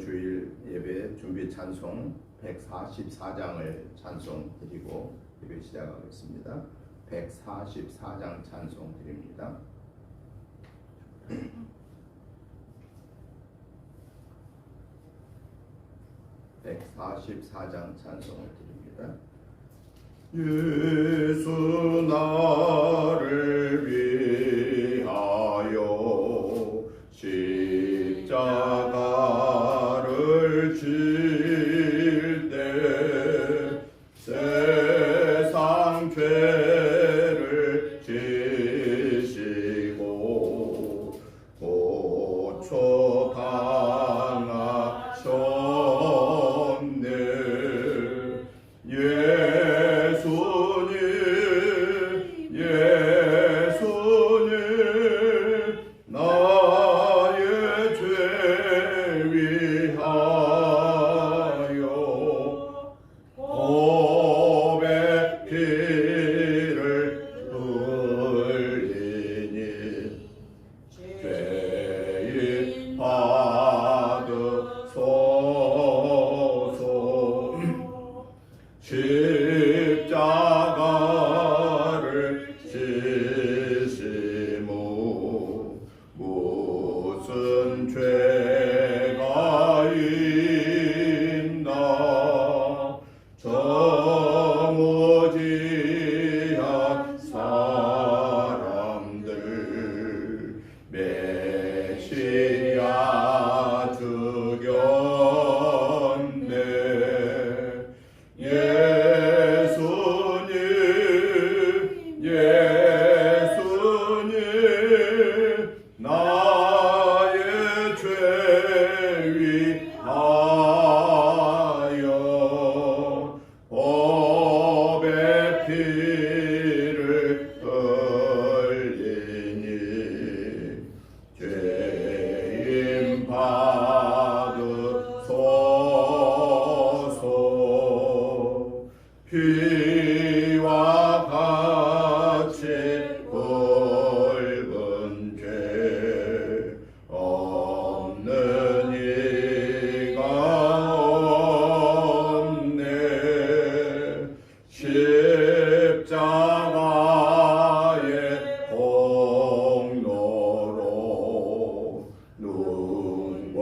주일 예배 준비 찬송 144장을 찬송 드리고 예배 시작하겠습니다. 144장 찬송 드립니다. (144장) 찬송을 드립니다. 예수 나를 위하여 십자가를 질 때 세상 죄를 지시고 고초 당하셨네. 나의 죄 위하여 보배 피를 흘리니 죄인 받으소서. 십자가를 지시무 무슨 죄가 있나. 정오지한 사람들 메시아 죽였네. 예수님 나의 죄 위하여 법의 피를 흘리니 죄인 받으소서. 피와 같이 굵은 죄 없는 이가 없네. 십자가의 공로로 눈과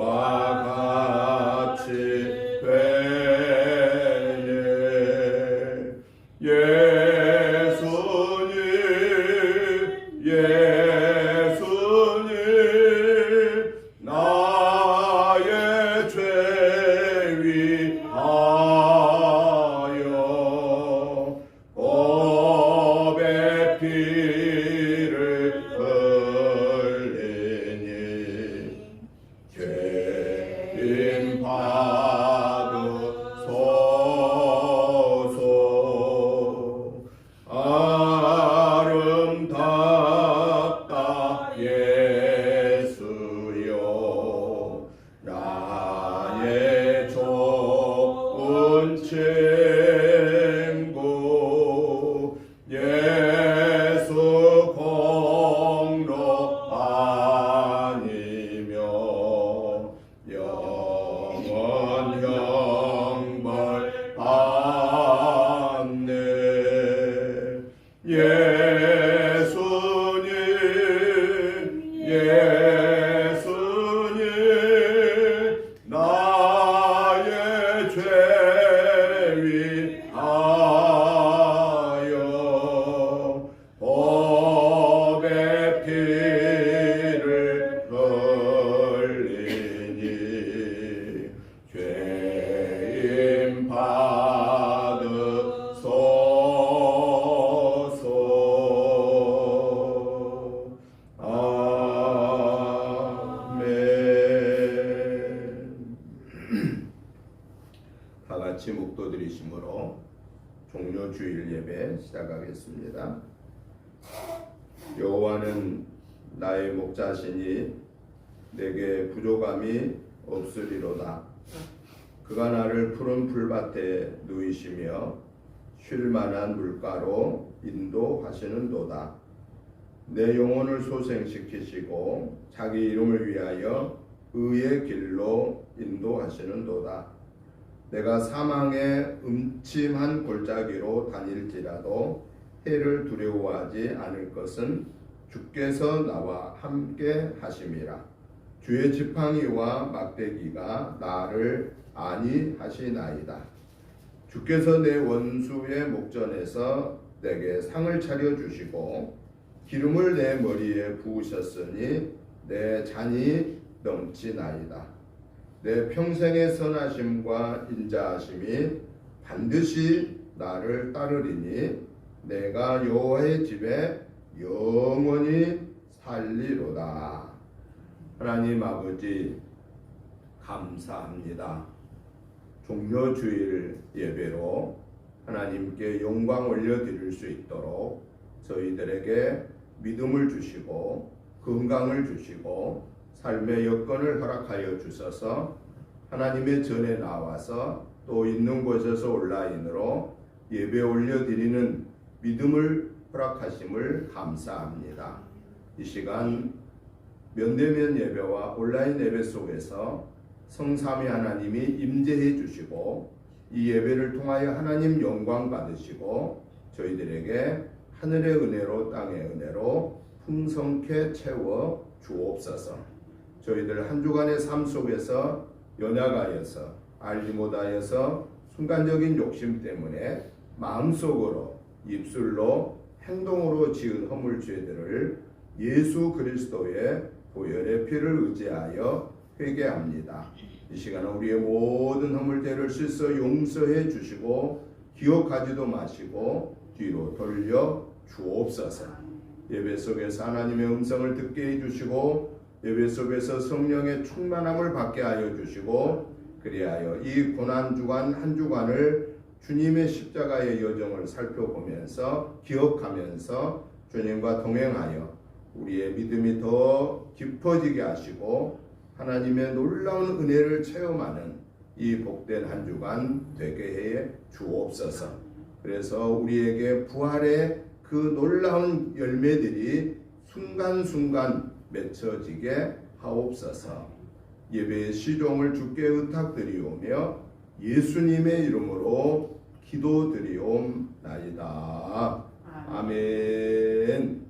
같이 되네. 예수님 나의 죄 위하여 법의 피를 흘리니 죄인 받으소서. 아름답다 예수여 나의 좋은 친구. 예수 공로 아니며 영원 형벌 받네. 예수님 나의 죄 위하여 법의 피를 흘리니 죄인 받으소서. 다 같이 묵도 드리심으로 종료 주일 예배 시작하겠습니다. 여호와는 나의 목자시니 내게 부족함이 없으리로다. 그가 나를 푸른 풀밭에 누이시며 쉴 만한 물가로 인도하시는도다. 내 영혼을 소생시키시고 자기 이름을 위하여 의의 길로 인도하시는도다. 내가 사망의 음침한 골짜기로 다닐지라도 해를 두려워하지 않을 것은 주께서 나와 함께 하심이라. 주의 지팡이와 막대기가 나를 안위하시나이다. 주께서 내 원수의 목전에서 내게 상을 차려주시고 기름을 내 머리에 부으셨으니 내 잔이 넘치나이다. 내 평생의 선하심과 인자하심이 반드시 나를 따르리니 내가 여호와의 집에 영원히 살리로다. 하나님 아버지 감사합니다. 종려주일 예배로 하나님께 영광 올려드릴 수 있도록 저희들에게 믿음을 주시고 건강을 주시고 삶의 여건을 허락하여 주셔서 하나님의 전에 나와서 또 있는 곳에서 온라인으로 예배 올려드리는 믿음을 허락하심을 감사합니다. 이 시간 면대면 예배와 온라인 예배 속에서 성삼위 하나님이 임재해 주시고 이 예배를 통하여 하나님 영광 받으시고 저희들에게 하늘의 은혜로 땅의 은혜로 풍성케 채워 주옵소서. 저희들 한 주간의 삶 속에서 연약하여서 알지 못하여서 순간적인 욕심 때문에 마음속으로 입술로 행동으로 지은 허물 죄들을 예수 그리스도의 보혈의 피를 의지하여 회개합니다. 이 시간은 우리의 모든 허물죄를 씻어 용서해 주시고 기억하지도 마시고 뒤로 돌려 주옵소서. 예배 속에서 하나님의 음성을 듣게 해주시고 예배 속에서 성령의 충만함을 받게 하여 주시고 그리하여 이 고난주간 한 주간을 주님의 십자가의 여정을 살펴보면서 기억하면서 주님과 동행하여 우리의 믿음이 더 깊어지게 하시고 하나님의 놀라운 은혜를 체험하는 이 복된 한 주간 되게 해 주옵소서. 그래서 우리에게 부활의 그 놀라운 열매들이 순간순간 맺혀지게 하옵소서. 예배의 시종을 주께 의탁드리오며 예수님의 이름으로 기도드리옵나이다. 아멘.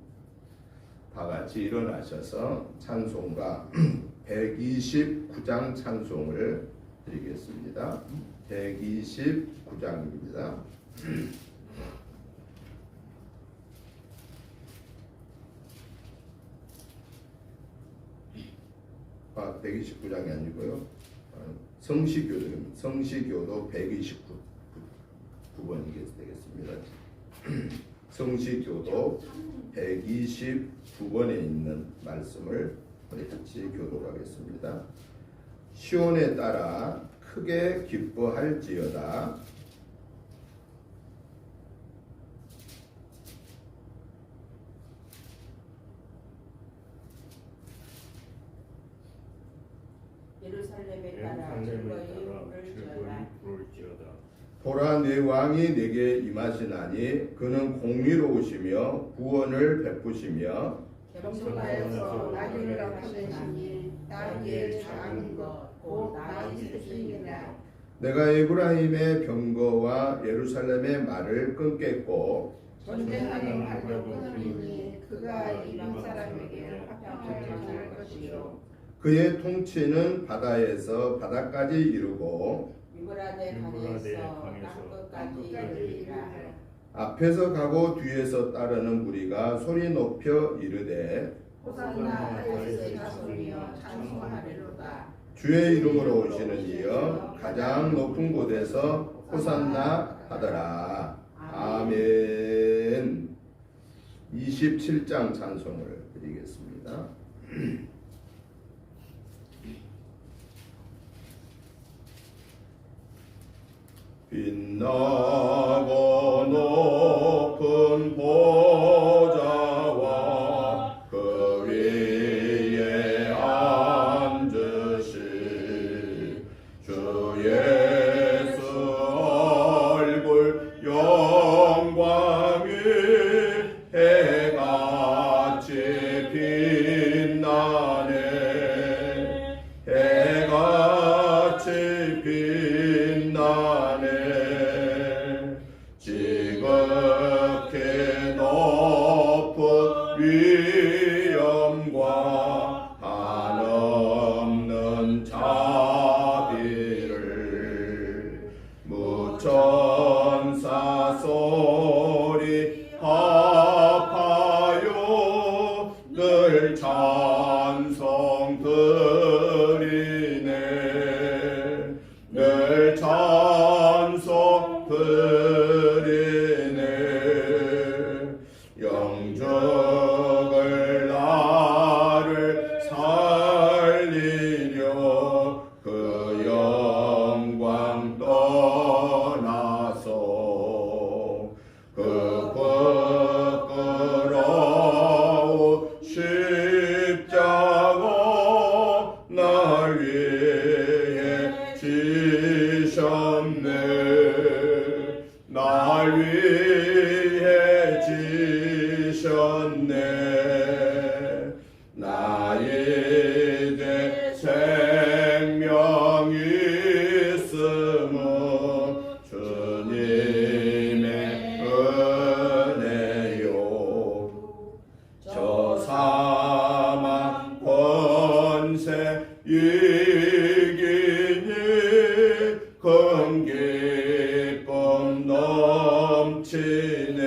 다 같이 일어나셔서 찬송가 129장 찬송을 드리겠습니다. 129장입니다. 129장이 아니고요. 성시교도 129번이 되겠습니다. 성시교도 129번에 있는 말씀을 우리 같이 교독하겠습니다. 시온에 따라 크게 기뻐할지어다. 예루살렘에 따라 즐거이 부를지어다. 보라, 내 왕이 내게 임하시나니 그는 공의로우시며 구원을 베푸시며 겸손하여서 나귀를 갚으시니 나귀의 작은 것 곧 나귀 새끼니라. 내가 에브라임의 병거와 예루살렘의 말을 끊겠고 전쟁하는 말도 끊으니 그가 이방 사람에게 합병할 것이요 그의 통치는 바다에서 바다까지 이르고 유브라데 강에서 땅끝까지 이르리라. 앞에서 가고 뒤에서 따르는 무리가 소리 높여 이르되 호산나 다윗의 자손이여 찬송하리로다. 주의 이름으로 오시는 이여 가장 높은 곳에서 호산나 하더라. 아멘. 27장 찬송을 드리겠습니다. 빛나고 높은 보좌와 그 위에 앉으신 주 예수 얼굴 영광이 해같이 빛나네. 지극히 높은 위엄과 한없는 자비를 무천사 소리 합하여 늘 찬송 드리네 늘 찬송 드리네 영적을 나를 살리려 그 영광 떠나서 그 부끄러운 십자가 날 위해 지셨네 날 위해 지셨네 나 이제 생명이 있음은 주님의 은혜요 저 사망 권세 이기니 큰 기쁨 넘치네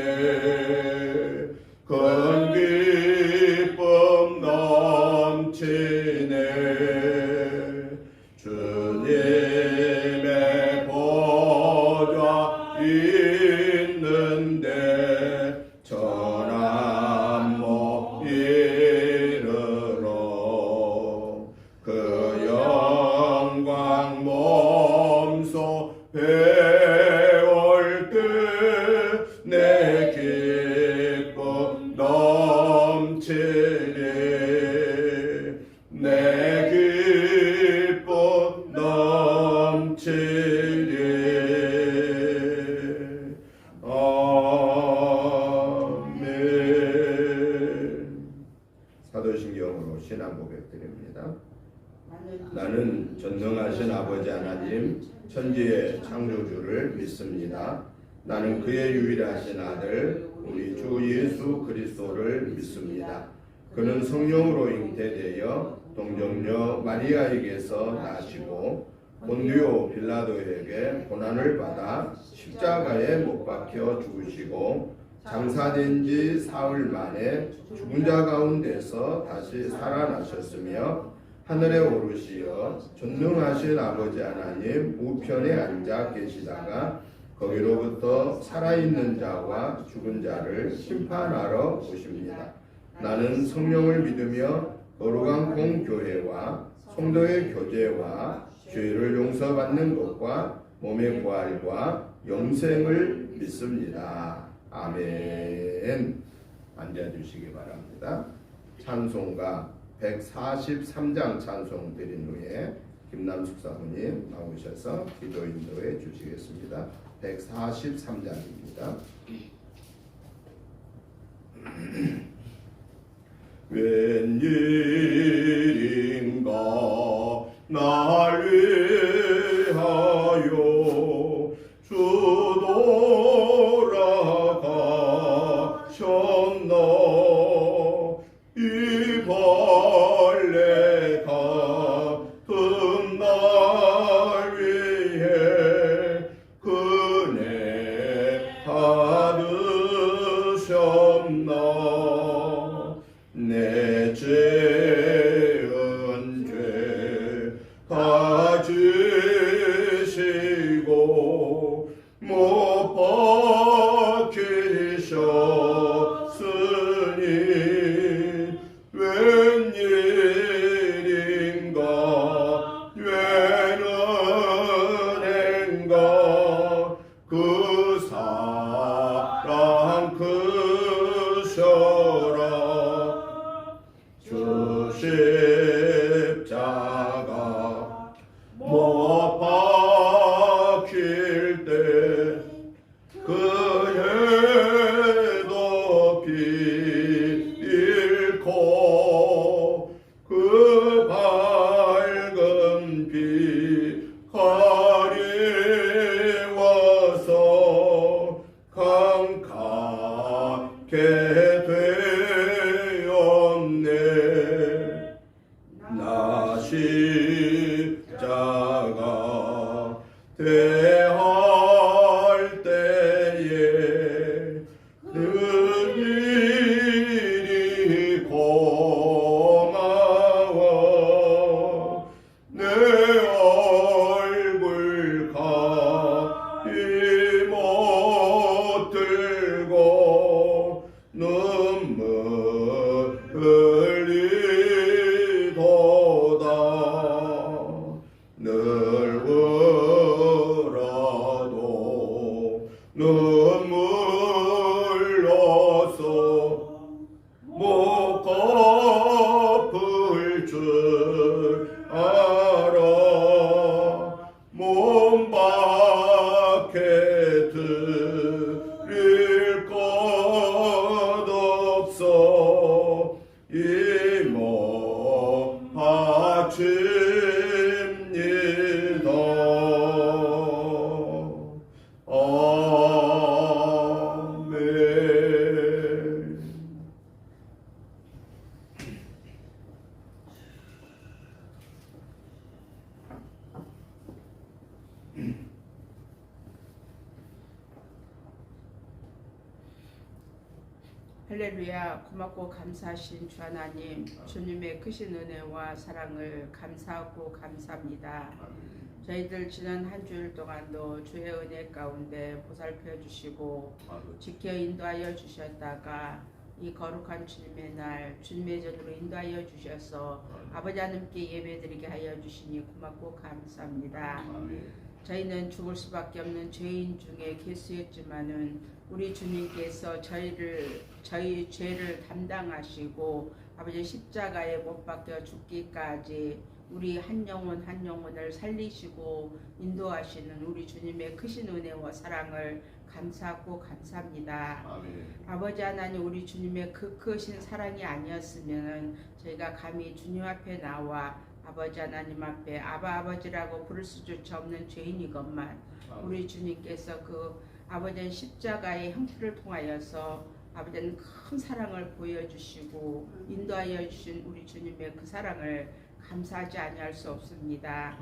큰 기쁨 넘치네 주님의 보좌 있는데 전함 못 이르러 그 영광 몸소 배울 때 내 기쁨 넘치네 내 기쁨 넘치네 아멘. 사도신경으로 신앙 고백드립니다. 나는 전능하신 아버지 하나님 천지의 창조주를 믿습니다. 나는 그의 유일하신 아들 우리 주 예수 그리스도를 믿습니다. 그는 성령으로 잉태되어 동정녀 마리아에게서 나시고 본디오 빌라도에게 고난을 받아 십자가에 못 박혀 죽으시고 장사된 지 사흘 만에 죽은 자 가운데서 다시 살아나셨으며 하늘에 오르시어 전능하신 아버지 하나님 우편에 앉아 계시다가 거기로부터 살아있는 자와 죽은 자를 심판하러 오십니다. 나는 성령을 믿으며 거룩한 공교회와 성도의 교제와 죄를 용서받는 것과 몸의 부활과 영생을 믿습니다. 아멘. 앉아주시기 바랍니다. 찬송가 143장 찬송 드린 후에 김남숙 사모님 나오셔서 기도 인도해 주시겠습니다. 143장입니다. 웬일인가 날 위하여 주 돌아가셨나 이 벌레 같은 날 위해 은혜 받으셨나 내 죄은 죄 다 지시고 못 박히셨으니 웬일인가 웬 은혜인가 그 사랑 크셔라 주 십자가 못 박힐 때 그 해도 피 잃고 그 밝은 빛 가리워서 갖게 되었네. 나 십자가 대할 때에 그들이 고마워 내 얼굴 가히 못 들고 눈물 흘리도다. 늘 울어도 눈물로써 못 갚을 줄 알아. 몸 밖에 드릴 것 없어 이모 바칩니다. 아멘. 할렐루야. 고맙고 감사하신 주 하나님, 주님의 크신 은혜와 사랑을 감사하고 감사합니다. 저희들 지난 한 주일 동안도 주의 은혜 가운데 보살펴 주시고 지켜 인도하여 주셨다가 이 거룩한 주님의 날 주님의 전으로 인도하여 주셔서 아버지 하나님께 예배드리게 하여 주시니 고맙고 감사합니다. 저희는 죽을 수밖에 없는 죄인 중에 개수였지만은 우리 주님께서 저희 죄를 담당하시고 아버지 십자가에 못 박혀 죽기까지 우리 한 영혼 한 영혼을 살리시고 인도하시는 우리 주님의 크신 은혜와 사랑을 감사하고 감사합니다. 아멘. 아버지 하나님, 우리 주님의 그 크신 사랑이 아니었으면 저희가 감히 주님 앞에 나와 아버지 하나님 앞에 아버지라고 부를 수조차 없는 죄인이건만 우리 주님께서 그 아버지 십자가의 형태를 통하여서 아버지는 큰 사랑을 보여주시고 인도하여 주신 우리 주님의 그 사랑을 감사하지 아니할 수 없습니다.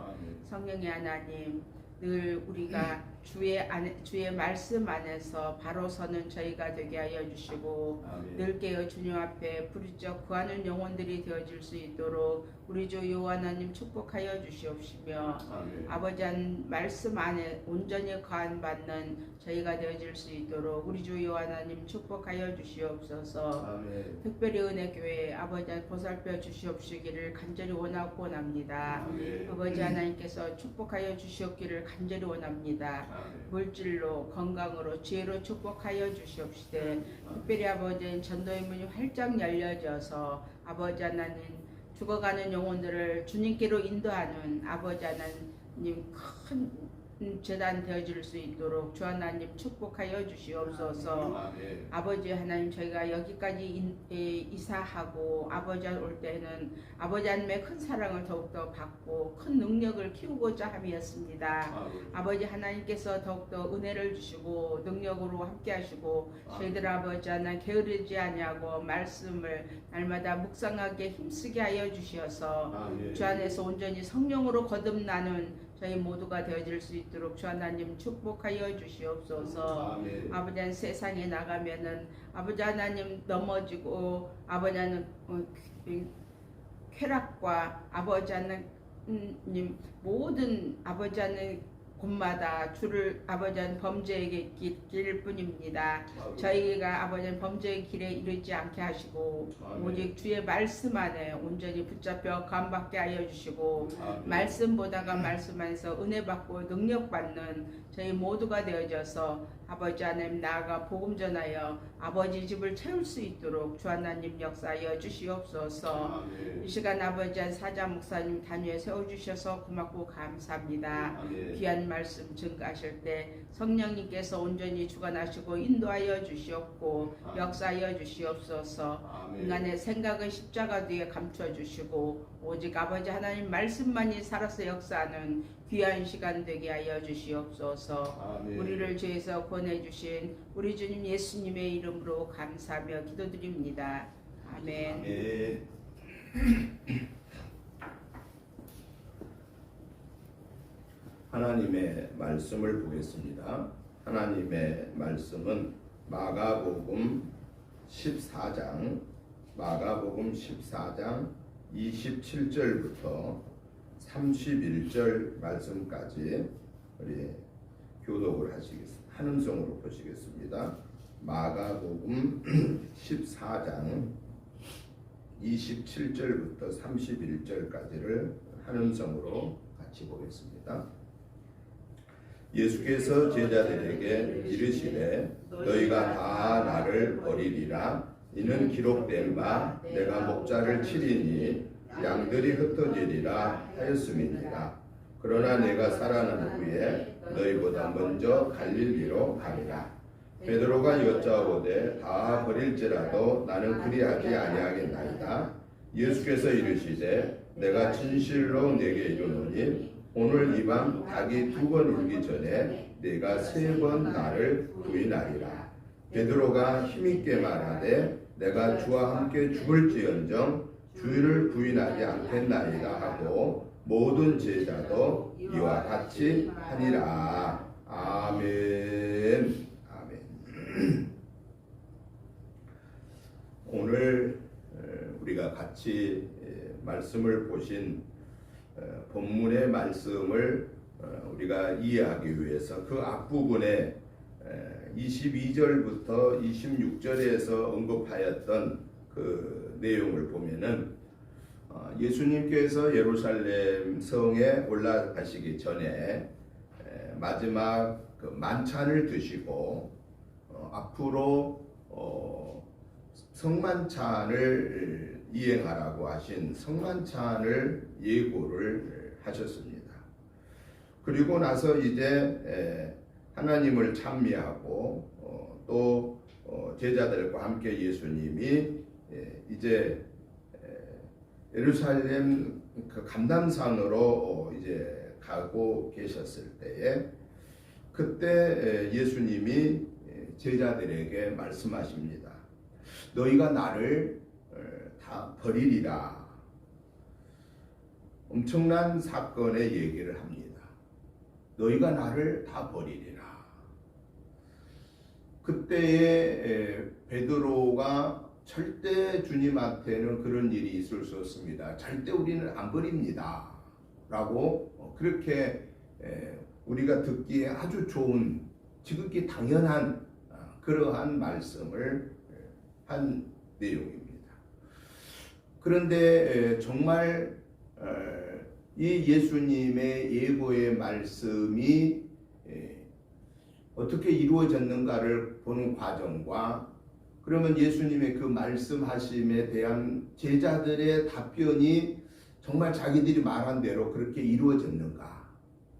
성령의 하나님, 늘 우리가 주의 말씀 안에서 바로 서는 저희가 되게 하여 주시고 늘 깨어 주님 앞에 부르짖어 구하는 영혼들이 되어질 수 있도록 우리 주 여호와 하나님 축복하여 주시옵시며 아버지 한 말씀 안에 온전히 거한받는 저희가 되어질 수 있도록 우리 주 여호와 하나님 축복하여 주시옵소서. 특별히 은혜교회 아버지 한 보살펴 주시옵시기를 간절히 원하고 원합니다. 아버지 하나님께서 축복하여 주시옵기를 간절히 원합니다. 물질로 건강으로 지혜로 축복하여 주시옵시되 특별히 아버지 전도의 문이 활짝 열려져서 아버지 하나님 죽어가는 영혼들을 주님께로 인도하는 아버지 하나님 큰 재단 되어질 수 있도록 주 하나님 축복하여 주시옵소서. 아버지 하나님, 저희가 여기까지 이사하고 아버지 올 때는 아버지 하나님의 큰 사랑을 더욱더 받고 큰 능력을 키우고자 함이었습니다. 아버지 하나님께서 더욱더 은혜를 주시고 능력으로 함께 하시고 저희들 아버지 하나님 게으르지 아니하고 말씀을 날마다 묵상하게 힘쓰게 하여 주시어서 주 안에서 온전히 성령으로 거듭나는 저희 모두가 되어질 수 있도록 주 하나님 축복하여 주시옵소서. 아버지 하나님, 세상에 나가면은 아버지 하나님 넘어지고 아버지 하나님 쾌락과 아버지 하나님 모든 아버지 하나님 곳마다 주를 아버지 하나님 범죄의 길 뿐입니다. 저희가 아버지 하나님 범죄의 길에 이르지 않게 하시고 오직 주의 말씀 안에 온전히 붙잡혀 감받게 하여 주시고 말씀보다가 말씀 안에서 은혜 받고 능력 받는 저희 모두가 되어져서 아버지 하나님 나아가 복음 전하여 아버지 집을 채울 수 있도록 주 하나님 역사하여 주시옵소서. 이 시간 아버지 한 사자 목사님 단위에 세워주셔서 고맙고 감사합니다. 귀한 말씀 증가하실 때 성령님께서 온전히 주관하시고 인도하여 주시옵고 역사하여 주시옵소서. 인간의 생각은 십자가 뒤에 감춰 주시고 오직 아버지 하나님 말씀만이 살아서 역사하는 귀한 시간 되게 하여 주시옵소서. 아멘. 우리를 죄에서 구원해주신 우리 주님 예수님의 이름으로 감사하며 기도드립니다. 아멘. 아멘. 하나님의 말씀을 보겠습니다. 하나님의 말씀은 마가복음 14장 27절부터 31절 말씀까지 우리 교독을 하시겠습니다. 한음성으로 보시겠습니다. 마가복음 14장 27절부터 31절까지를 한음성으로 같이 보겠습니다. 예수께서 제자들에게 이르시되 너희가 다 나를 버리리라. 이는 기록된 바 내가 목자를 치리니 양들이 흩어지리라 하였음이니라. 그러나 내가 살아난 후에 너희보다 먼저 갈릴리로 가리라. 베드로가 여짜오되 다 버릴지라도 나는 그리하지 아니하겠나이다. 예수께서 이르시되 내가 진실로 내게 이르노니 오늘 이 밤 닭이 2번 울기 전에 네가 3번 나를 부인하리라. 베드로가 힘있게 말하되 내가 주와 함께 죽을지언정 주를 부인하지 않겠나이다 하고 모든 제자도 이와 같이 하니라. 아멘. 아멘. 오늘 우리가 같이 말씀을 보신 본문의 말씀을 우리가 이해하기 위해서 그 앞부분에 22절부터 26절에서 언급하였던 그 내용을 보면은 예수님께서 예루살렘 성에 올라가시기 전에 마지막 그 만찬을 드시고 앞으로 성만찬을 이행하라고 하신 성만찬을 예고를 하셨습니다. 그리고 나서 이제 하나님을 찬미하고 또 제자들과 함께 예수님이 이제 예루살렘 그 감람산으로 이제 가고 계셨을 때에 그때 예수님이 제자들에게 말씀하십니다. 너희가 나를 다 버리리라. 엄청난 사건의 얘기를 합니다. 너희가 나를 다 버리리라. 그때에 베드로가 절대 주님한테는 그런 일이 있을 수 없습니다. 절대 우리는 안 버립니다. 라고 그렇게 우리가 듣기에 아주 좋은 지극히 당연한 그러한 말씀을 한 내용입니다. 그런데 정말 이 예수님의 예고의 말씀이 어떻게 이루어졌는가를 보는 과정과 그러면 예수님의 그 말씀하심에 대한 제자들의 답변이 정말 자기들이 말한 대로 그렇게 이루어졌는가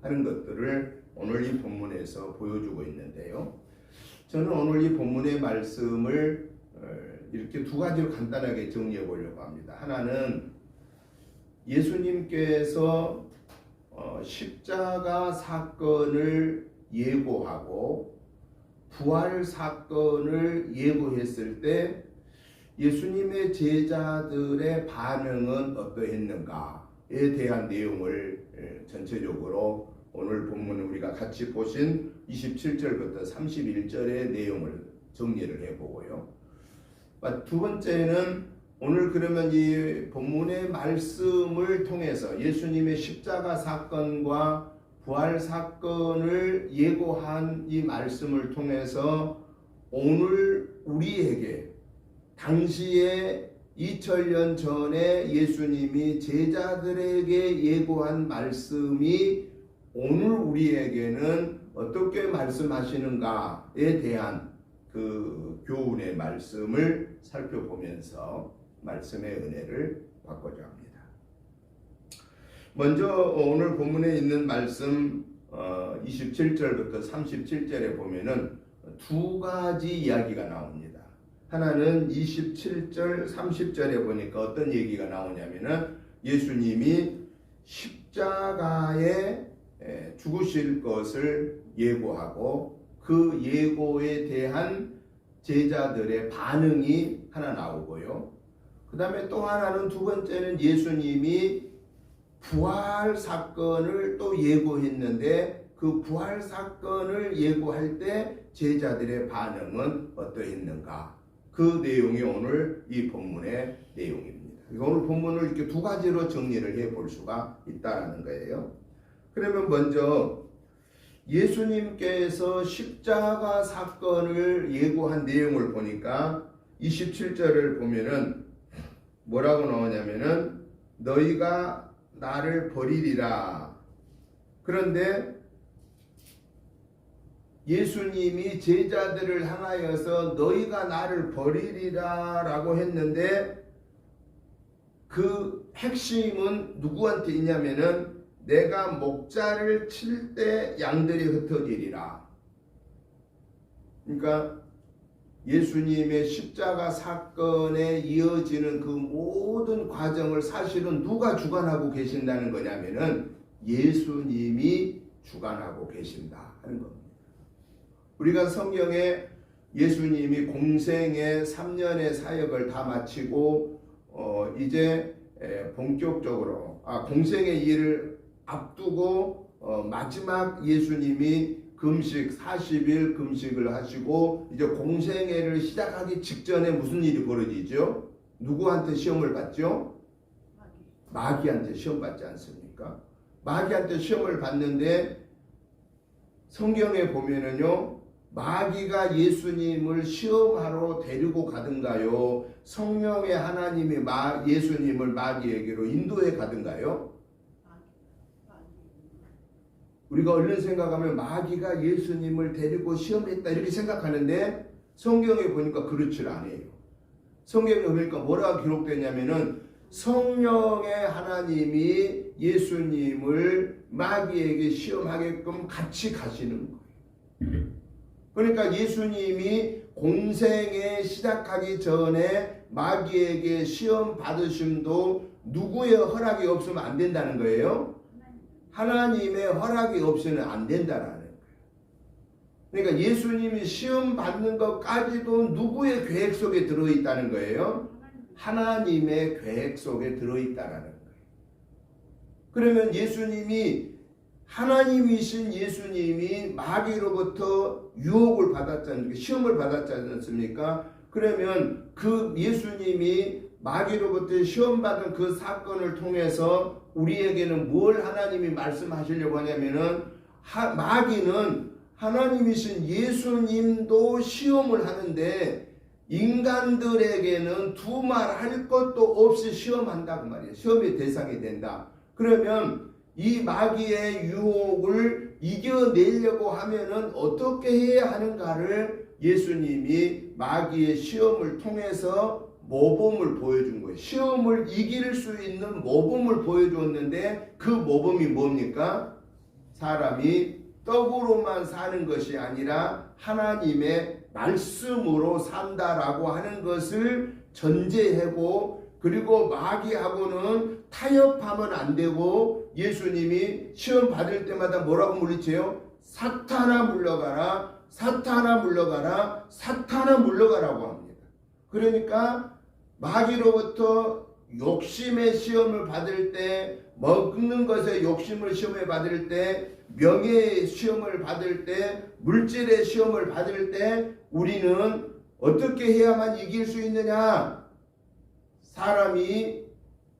하는 것들을 오늘 이 본문에서 보여주고 있는데요. 저는 오늘 이 본문의 말씀을 이렇게 2가지로 간단하게 정리해 보려고 합니다. 하나는 예수님께서 십자가 사건을 예고하고 부활 사건을 예고했을 때 예수님의 제자들의 반응은 어떠했는가에 대한 내용을 전체적으로 오늘 본문 우리가 같이 보신 27절부터 31절의 내용을 정리를 해보고요. 2번째는 오늘 그러면 이 본문의 말씀을 통해서 예수님의 십자가 사건과 부활 사건을 예고한 이 말씀을 통해서 오늘 우리에게 당시에 2000년 전에 예수님이 제자들에게 예고한 말씀이 오늘 우리에게는 어떻게 말씀하시는가에 대한 그 교훈의 말씀을 살펴보면서 말씀의 은혜를 받고자 합니다. 먼저 오늘 본문에 있는 말씀 27절부터 37절에 보면은 2가지 이야기가 나옵니다. 하나는 27절 30절에 보니까 어떤 얘기가 나오냐면은 예수님이 십자가에 죽으실 것을 예고하고 그 예고에 대한 제자들의 반응이 하나 나오고요. 그 다음에 또 하나는 두 번째는 예수님이 부활 사건을 또 예고했는데 그 부활 사건을 예고할 때 제자들의 반응은 어떠했는가? 그 내용이 오늘 이 본문의 내용입니다. 오늘 본문을 이렇게 두 가지로 정리를 해볼 수가 있다는 거예요. 그러면 먼저 예수님께서 십자가 사건을 예고한 내용을 보니까 27절을 보면은 뭐라고 나오냐면은 너희가 나를 버리리라. 그런데 예수님이 제자들을 향하여서 너희가 나를 버리리라 라고 했는데 그 핵심은 누구한테 있냐면은 내가 목자를 칠 때 양들이 흩어지리라. 그러니까 예수님의 십자가 사건에 이어지는 그 모든 과정을 사실은 누가 주관하고 계신다는 거냐면은 예수님이 주관하고 계신다 하는 겁니다. 우리가 성경에 예수님이 공생의 3년의 사역을 다 마치고 이제 본격적으로 공생의 일을 앞두고 마지막 예수님이 금식 40일 금식을 하시고 이제 공생애를 시작하기 직전에 무슨 일이 벌어지죠? 누구한테 시험을 받죠? 마귀한테 시험 받지 않습니까? 마귀한테 시험을 받는데 성경에 보면은요 마귀가 예수님을 시험하러 데리고 가든가요? 성령의 하나님이 예수님을 마귀에게로 인도해 가든가요? 우리가 얼른 생각하면 마귀가 예수님을 데리고 시험했다 이렇게 생각하는데 성경에 보니까 그렇지 않아요. 성경에 보니까 뭐라고 기록되냐면은 성령의 하나님이 예수님을 마귀에게 시험하게끔 같이 가시는 거예요. 그러니까 예수님이 공생에 시작하기 전에 마귀에게 시험 받으심도 누구의 허락이 없으면 안 된다는 거예요. 하나님의 허락이 없이는 안 된다라는 거예요. 그러니까 예수님이 시험 받는 것까지도 누구의 계획 속에 들어있다는 거예요? 하나님의 계획 속에 들어있다라는 거예요. 그러면 예수님이 하나님이신 예수님이 마귀로부터 유혹을 받았지 않습니까? 시험을 받았지 않습니까? 그러면 그 예수님이 마귀로부터 시험받은 그 사건을 통해서 우리에게는 뭘 하나님이 말씀하시려고 하냐면은 마귀는 하나님이신 예수님도 시험을 하는데 인간들에게는 두말할 것도 없이 시험한다고 말이에요. 시험의 대상이 된다. 그러면 이 마귀의 유혹을 이겨내려고 하면은 어떻게 해야 하는가를 예수님이 마귀의 시험을 통해서 모범을 보여준 거예요. 시험을 이길 수 있는 모범을 보여줬는데 그 모범이 뭡니까? 사람이 떡으로만 사는 것이 아니라 하나님의 말씀으로 산다라고 하는 것을 전제하고 그리고 마귀하고는 타협하면 안 되고 예수님이 시험 받을 때마다 뭐라고 물리쳐요? 사탄아 물러가라, 사탄아 물러가라, 사탄아 물러가라고 합니다. 그러니까 마귀로부터 욕심의 시험을 받을 때, 먹는 것에 욕심을 시험을 받을 때, 명예의 시험을 받을 때, 물질의 시험을 받을 때 우리는 어떻게 해야만 이길 수 있느냐? 사람이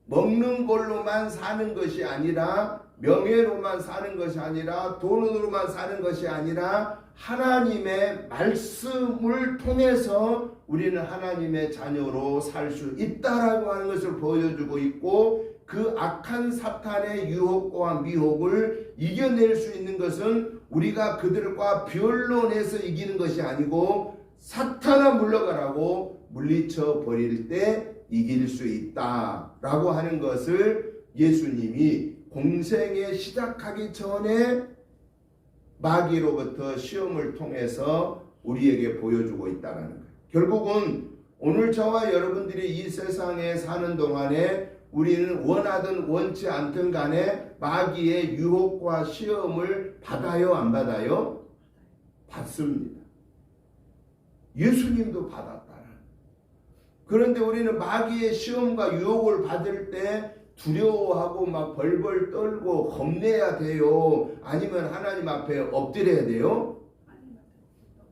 먹는 걸로만 사는 것이 아니라 명예로만 사는 것이 아니라 돈으로만 사는 것이 아니라 하나님의 말씀을 통해서 우리는 하나님의 자녀로 살 수 있다라고 하는 것을 보여주고 있고 그 악한 사탄의 유혹과 미혹을 이겨낼 수 있는 것은 우리가 그들과 변론해서 이기는 것이 아니고 사탄아 물러가라고 물리쳐 버릴 때 이길 수 있다라고 하는 것을 예수님이 공생에 시작하기 전에 마귀로부터 시험을 통해서 우리에게 보여주고 있다는 거예요. 결국은 오늘 저와 여러분들이 이 세상에 사는 동안에 우리는 원하든 원치 않든 간에 마귀의 유혹과 시험을 받아요, 안 받아요? 받습니다. 예수님도 받았다. 그런데 우리는 마귀의 시험과 유혹을 받을 때 두려워하고 막 벌벌 떨고 겁내야 돼요? 아니면 하나님 앞에 엎드려야 돼요?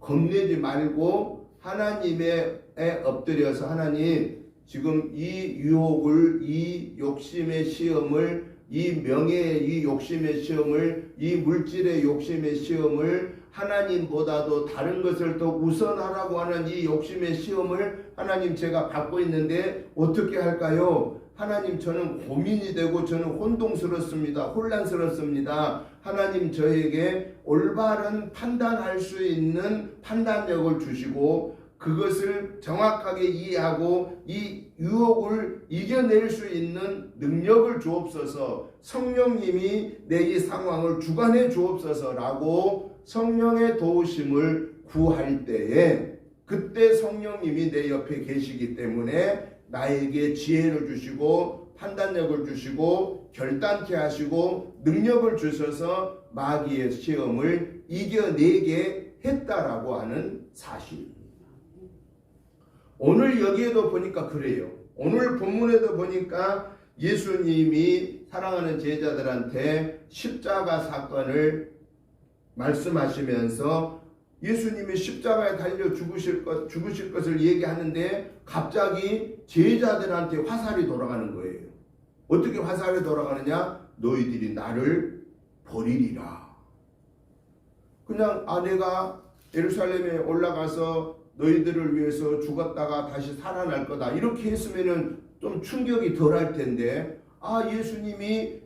겁내지 말고 하나님에 엎드려서 하나님, 지금 이 유혹을, 이 욕심의 시험을, 이 명예의 이 욕심의 시험을, 이 물질의 욕심의 시험을, 하나님보다도 다른 것을 더 우선하라고 하는 이 욕심의 시험을 하나님 제가 받고 있는데 어떻게 할까요? 하나님, 저는 고민이 되고 저는 혼동스럽습니다. 혼란스럽습니다. 하나님, 저에게 올바른 판단할 수 있는 판단력을 주시고 그것을 정확하게 이해하고 이 유혹을 이겨낼 수 있는 능력을 주옵소서. 성령님이 내 이 상황을 주관해 주옵소서라고 성령의 도우심을 구할 때에, 그때 성령님이 내 옆에 계시기 때문에 나에게 지혜를 주시고 판단력을 주시고 결단케 하시고 능력을 주셔서 마귀의 시험을 이겨내게 했다라고 하는 사실입니다. 오늘 여기에도 보니까 그래요. 오늘 본문에도 보니까 예수님이 사랑하는 제자들한테 십자가 사건을 말씀하시면서 예수님이 십자가에 달려 죽으실 것을 얘기하는데 갑자기 제자들한테 화살이 돌아가는 거예요. 어떻게 화살이 돌아가느냐? 너희들이 나를 버리리라. 그냥 내가 예루살렘에 올라가서 너희들을 위해서 죽었다가 다시 살아날 거다, 이렇게 했으면은 좀 충격이 덜할 텐데, 예수님이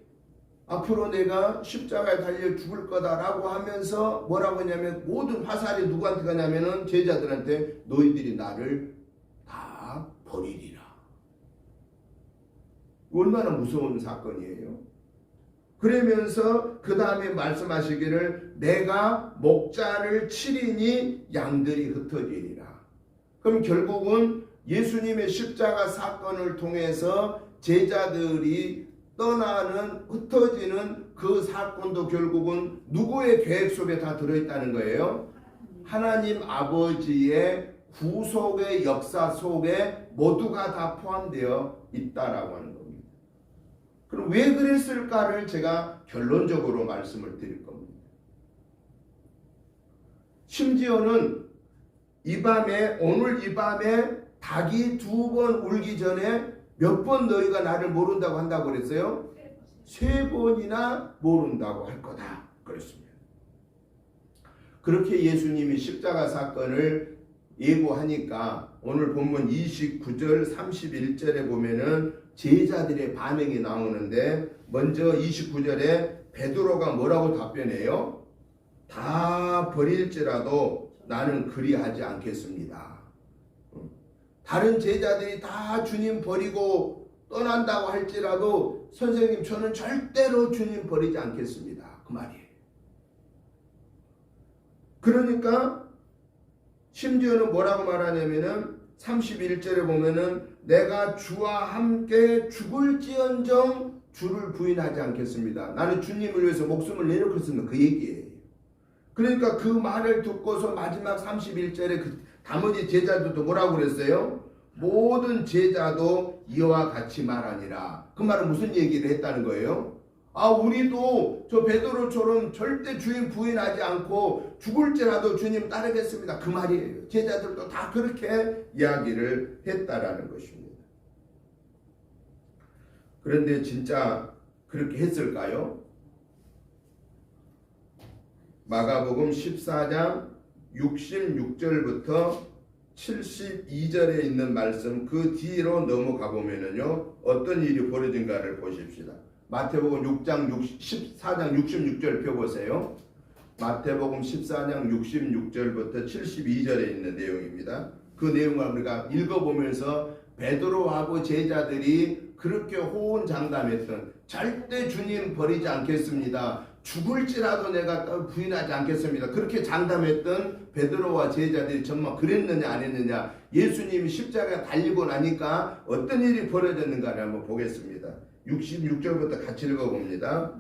앞으로 내가 십자가에 달려 죽을 거다라고 하면서 뭐라고 하냐면, 모든 화살이 누구한테 가냐면은 제자들한테 너희들이 나를 다 버리리라. 얼마나 무서운 사건이에요. 그러면서 그 다음에 말씀하시기를 내가 목자를 치리니 양들이 흩어지리라. 그럼 결국은 예수님의 십자가 사건을 통해서 제자들이 떠나는, 흩어지는 그 사건도 결국은 누구의 계획 속에 다 들어있다는 거예요? 하나님 아버지의 구속의 역사 속에 모두가 다 포함되어 있다라고 하는 겁니다. 그럼 왜 그랬을까를 제가 결론적으로 말씀을 드릴 겁니다. 심지어는 오늘 이 밤에 닭이 2번 울기 전에 몇 번 너희가 나를 모른다고 한다고 그랬어요? 3번이나 모른다고 할 거다 그랬습니다. 그렇게 예수님이 십자가 사건을 예고하니까 오늘 본문 29절 31절에 보면은 제자들의 반응이 나오는데, 먼저 29절에 베드로가 뭐라고 답변해요? 다 버릴지라도 나는 그리하지 않겠습니다. 다른 제자들이 다 주님 버리고 떠난다고 할지라도 선생님, 저는 절대로 주님 버리지 않겠습니다, 그 말이에요. 그러니까 심지어는 뭐라고 말하냐면은 31절에 보면은 내가 주와 함께 죽을지언정 주를 부인하지 않겠습니다. 나는 주님을 위해서 목숨을 내놓겠습니다, 그 얘기예요. 그러니까 그 말을 듣고서 마지막 31절에 나머지 제자들도 뭐라고 그랬어요? 모든 제자도 이와 같이 말하니라. 그 말은 무슨 얘기를 했다는 거예요? 우리도 저 베드로처럼 절대 주님 부인하지 않고 죽을지라도 주님 따르겠습니다, 그 말이에요. 제자들도 다 그렇게 이야기를 했다라는 것입니다. 그런데 진짜 그렇게 했을까요? 마가복음 14장 66절부터 72절에 있는 말씀, 그 뒤로 넘어가 보면은요, 어떤 일이 벌어진가를 보십시다. 마태복음 14장 66절 펴보세요. 마태복음 14장 66절부터 72절에 있는 내용입니다. 그 내용을 우리가 읽어보면서 베드로하고 제자들이 그렇게 호언장담했던, 절대 주님 버리지 않겠습니다, 죽을지라도 내가 부인하지 않겠습니다. 그렇게 장담했던 베드로와 제자들이 정말 그랬느냐 안 했느냐. 예수님이 십자가에 달리고 나니까 어떤 일이 벌어졌는가를 한번 보겠습니다. 66절부터 같이 읽어봅니다.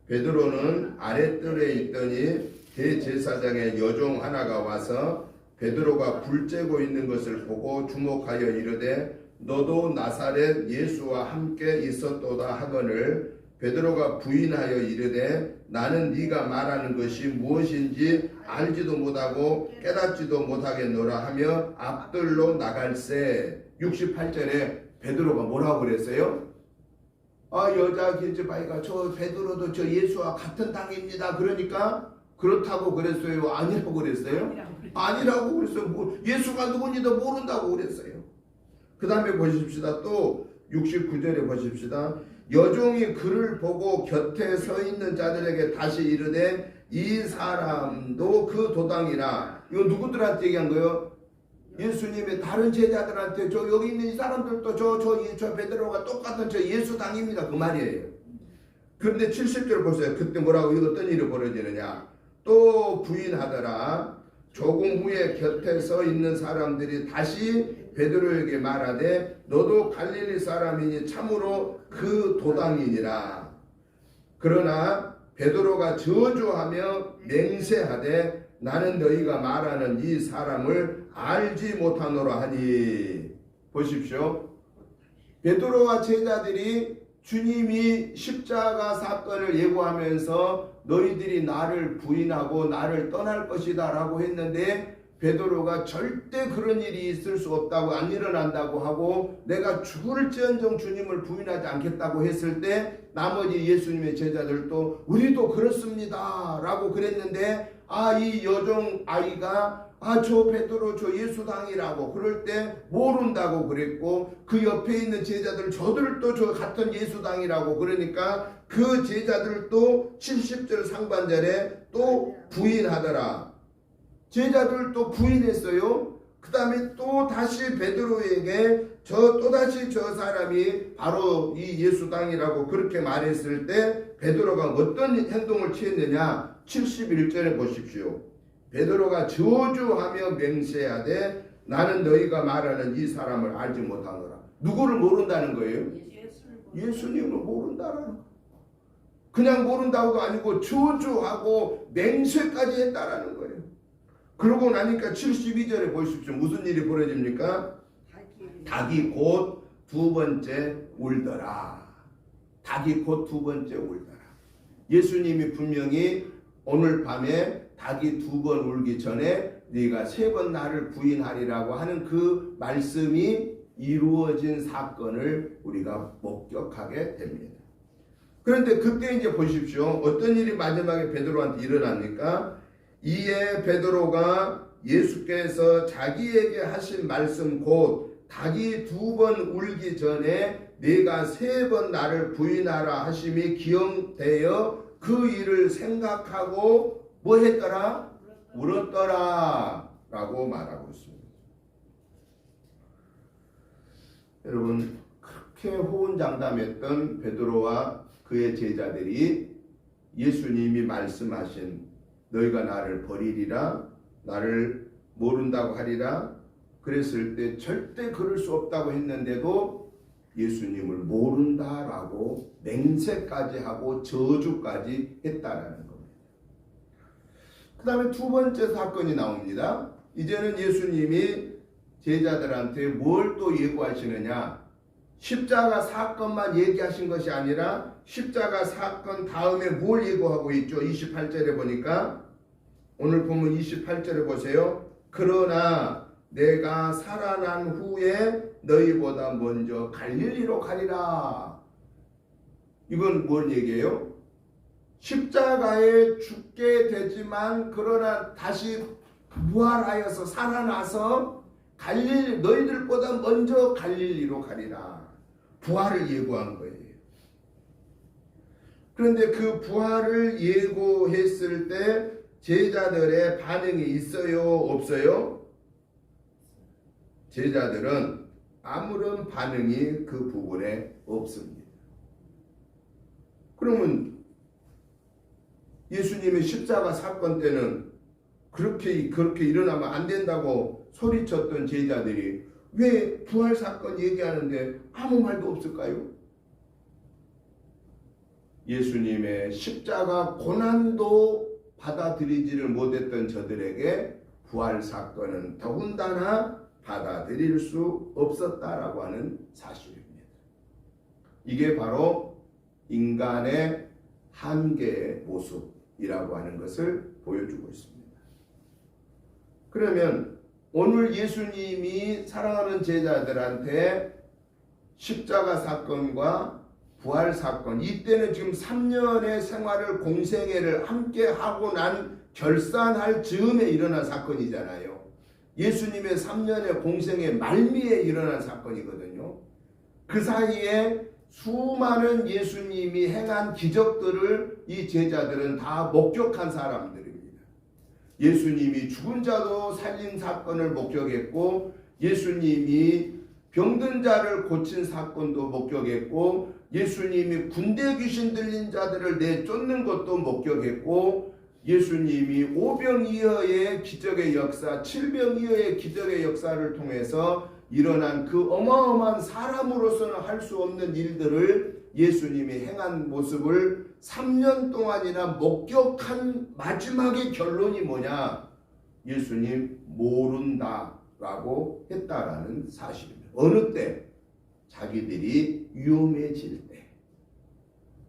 베드로는 아랫뜰에 있더니 대제사장의 여종 하나가 와서 베드로가 불 쬐고 있는 것을 보고 주목하여 이르되 너도 나사렛 예수와 함께 있었도다 하거늘 베드로가 부인하여 이르되 나는 네가 말하는 것이 무엇인지 알지도 못하고 깨닫지도 못하겠노라 하며 앞뜰로 나갈새. 68절에 베드로가 뭐라고 그랬어요? 여자 길즈바이가 저 베드로도 저 예수와 같은 당입니다. 그러니까 그렇다고 그랬어요? 아니라고 그랬어요? 아니라고 그랬어요. 예수가 누군지도 모른다고 그랬어요. 그 다음에 보십시다. 또 69절에 보십시다. 여종이 그를 보고 곁에 서 있는 자들에게 다시 이르되 이 사람도 그 도당이라. 이거 누구들한테 얘기한 거예요? 예수님의 다른 제자들한테 저 여기 있는 이 사람들도 저 베드로가 똑같은 저 예수당입니다. 그 말이에요. 그런데 70절 보세요. 그때 뭐라고 어떤 일이 벌어지느냐. 또 부인하더라. 조금 후에 곁에 서 있는 사람들이 다시 베드로에게 말하되 너도 갈릴리 사람이니 참으로 그 도당이니라. 그러나 베드로가 저주하며 맹세하되 나는 너희가 말하는 이 사람을 알지 못하노라 하니. 보십시오. 베드로와 제자들이 주님이 십자가 사건을 예고하면서 너희들이 나를 부인하고 나를 떠날 것이다 라고 했는데 베드로가 절대 그런 일이 있을 수 없다고 안 일어난다고 하고 내가 죽을지언정 주님을 부인하지 않겠다고 했을 때 나머지 예수님의 제자들도 우리도 그렇습니다 라고 그랬는데 이 여종 아이가 저 베드로 저 예수당이라고 그럴 때 모른다고 그랬고 그 옆에 있는 제자들 저들도 저 같은 예수당이라고 그러니까 그 제자들도 70절 상반절에 또 부인하더라. 제자들도 부인했어요. 그 다음에 또 다시 베드로에게 또다시 저 사람이 바로 이 예수당이라고 그렇게 말했을 때 베드로가 어떤 행동을 취했느냐. 71절에 보십시오. 베드로가 저주하며 맹세하되 나는 너희가 말하는 이 사람을 알지 못하노라. 누구를 모른다는 거예요? 예수님을 모른다라는 거예요. 그냥 모른다고가 아니고 저주하고 맹세까지 했다라는 거예요. 그러고 나니까 72절에 보십시오. 무슨 일이 벌어집니까? 닭이 곧 두 번째 울더라. 닭이 곧 두 번째 울더라. 예수님이 분명히 오늘 밤에 닭이 두 번 울기 전에 네가 세 번 나를 부인하리라고 하는 그 말씀이 이루어진 사건을 우리가 목격하게 됩니다. 그런데 그때 이제 보십시오. 어떤 일이 마지막에 베드로한테 일어납니까? 이에 베드로가 예수께서 자기에게 하신 말씀 곧 닭이 두 번 울기 전에 네가 세 번 나를 부인하라 하심이 기억되어 그 일을 생각하고 뭐 했더라? 울었더라 라고 말하고 있습니다. 여러분 그렇게 호언장담했던 베드로와 그의 제자들이 예수님이 말씀하신 너희가 나를 버리리라 나를 모른다고 하리라 그랬을 때 절대 그럴 수 없다고 했는데도 예수님을 모른다라고 맹세까지 하고 저주까지 했다라는 겁니다. 그 다음에 두 번째 사건이 나옵니다. 이제는 예수님이 제자들한테 뭘 또 예고하시느냐. 십자가 사건만 얘기하신 것이 아니라 십자가 사건 다음에 뭘 예고하고 있죠. 28절에 보니까 오늘 본문 28절에 보세요. 그러나 내가 살아난 후에 너희보다 먼저 갈릴리로 가리라. 이건 뭔 얘기예요? 십자가에 죽게 되지만 그러나 다시 부활하여서 살아나서 갈릴리 너희들보다 먼저 갈릴리로 가리라. 부활을 예고한 거예요. 그런데 그 부활을 예고했을 때 제자들의 반응이 있어요? 없어요? 제자들은 아무런 반응이 그 부분에 없습니다. 그러면 예수님의 십자가 사건 때는 그렇게 일어나면 안 된다고 소리쳤던 제자들이 왜 부활 사건 얘기하는데 아무 말도 없을까요? 예수님의 십자가 고난도 받아들이지를 못했던 저들에게 부활 사건은 더군다나 받아들일 수 없었다라고 하는 사실입니다. 이게 바로 인간의 한계의 모습이라고 하는 것을 보여주고 있습니다. 그러면 오늘 예수님이 사랑하는 제자들한테 십자가 사건과 부활 사건, 이때는 지금 3년의 생활을 공생애를 함께 하고 난 결산할 즈음에 일어난 사건이잖아요. 예수님의 3년의 공생의 말미에 일어난 사건이거든요. 그 사이에 수많은 예수님이 행한 기적들을 이 제자들은 다 목격한 사람들입니다. 예수님이 죽은 자도 살린 사건을 목격했고, 예수님이 병든 자를 고친 사건도 목격했고, 예수님이 군대 귀신 들린 자들을 내쫓는 것도 목격했고, 예수님이 오병이어의 기적의 역사, 칠병이어의 기적의 역사를 통해서 일어난 그 어마어마한 사람으로서는 할 수 없는 일들을 예수님이 행한 모습을 3년 동안이나 목격한 마지막의 결론이 뭐냐? 예수님 모른다라고 했다라는 사실입니다. 어느 때? 자기들이 위험해질 때.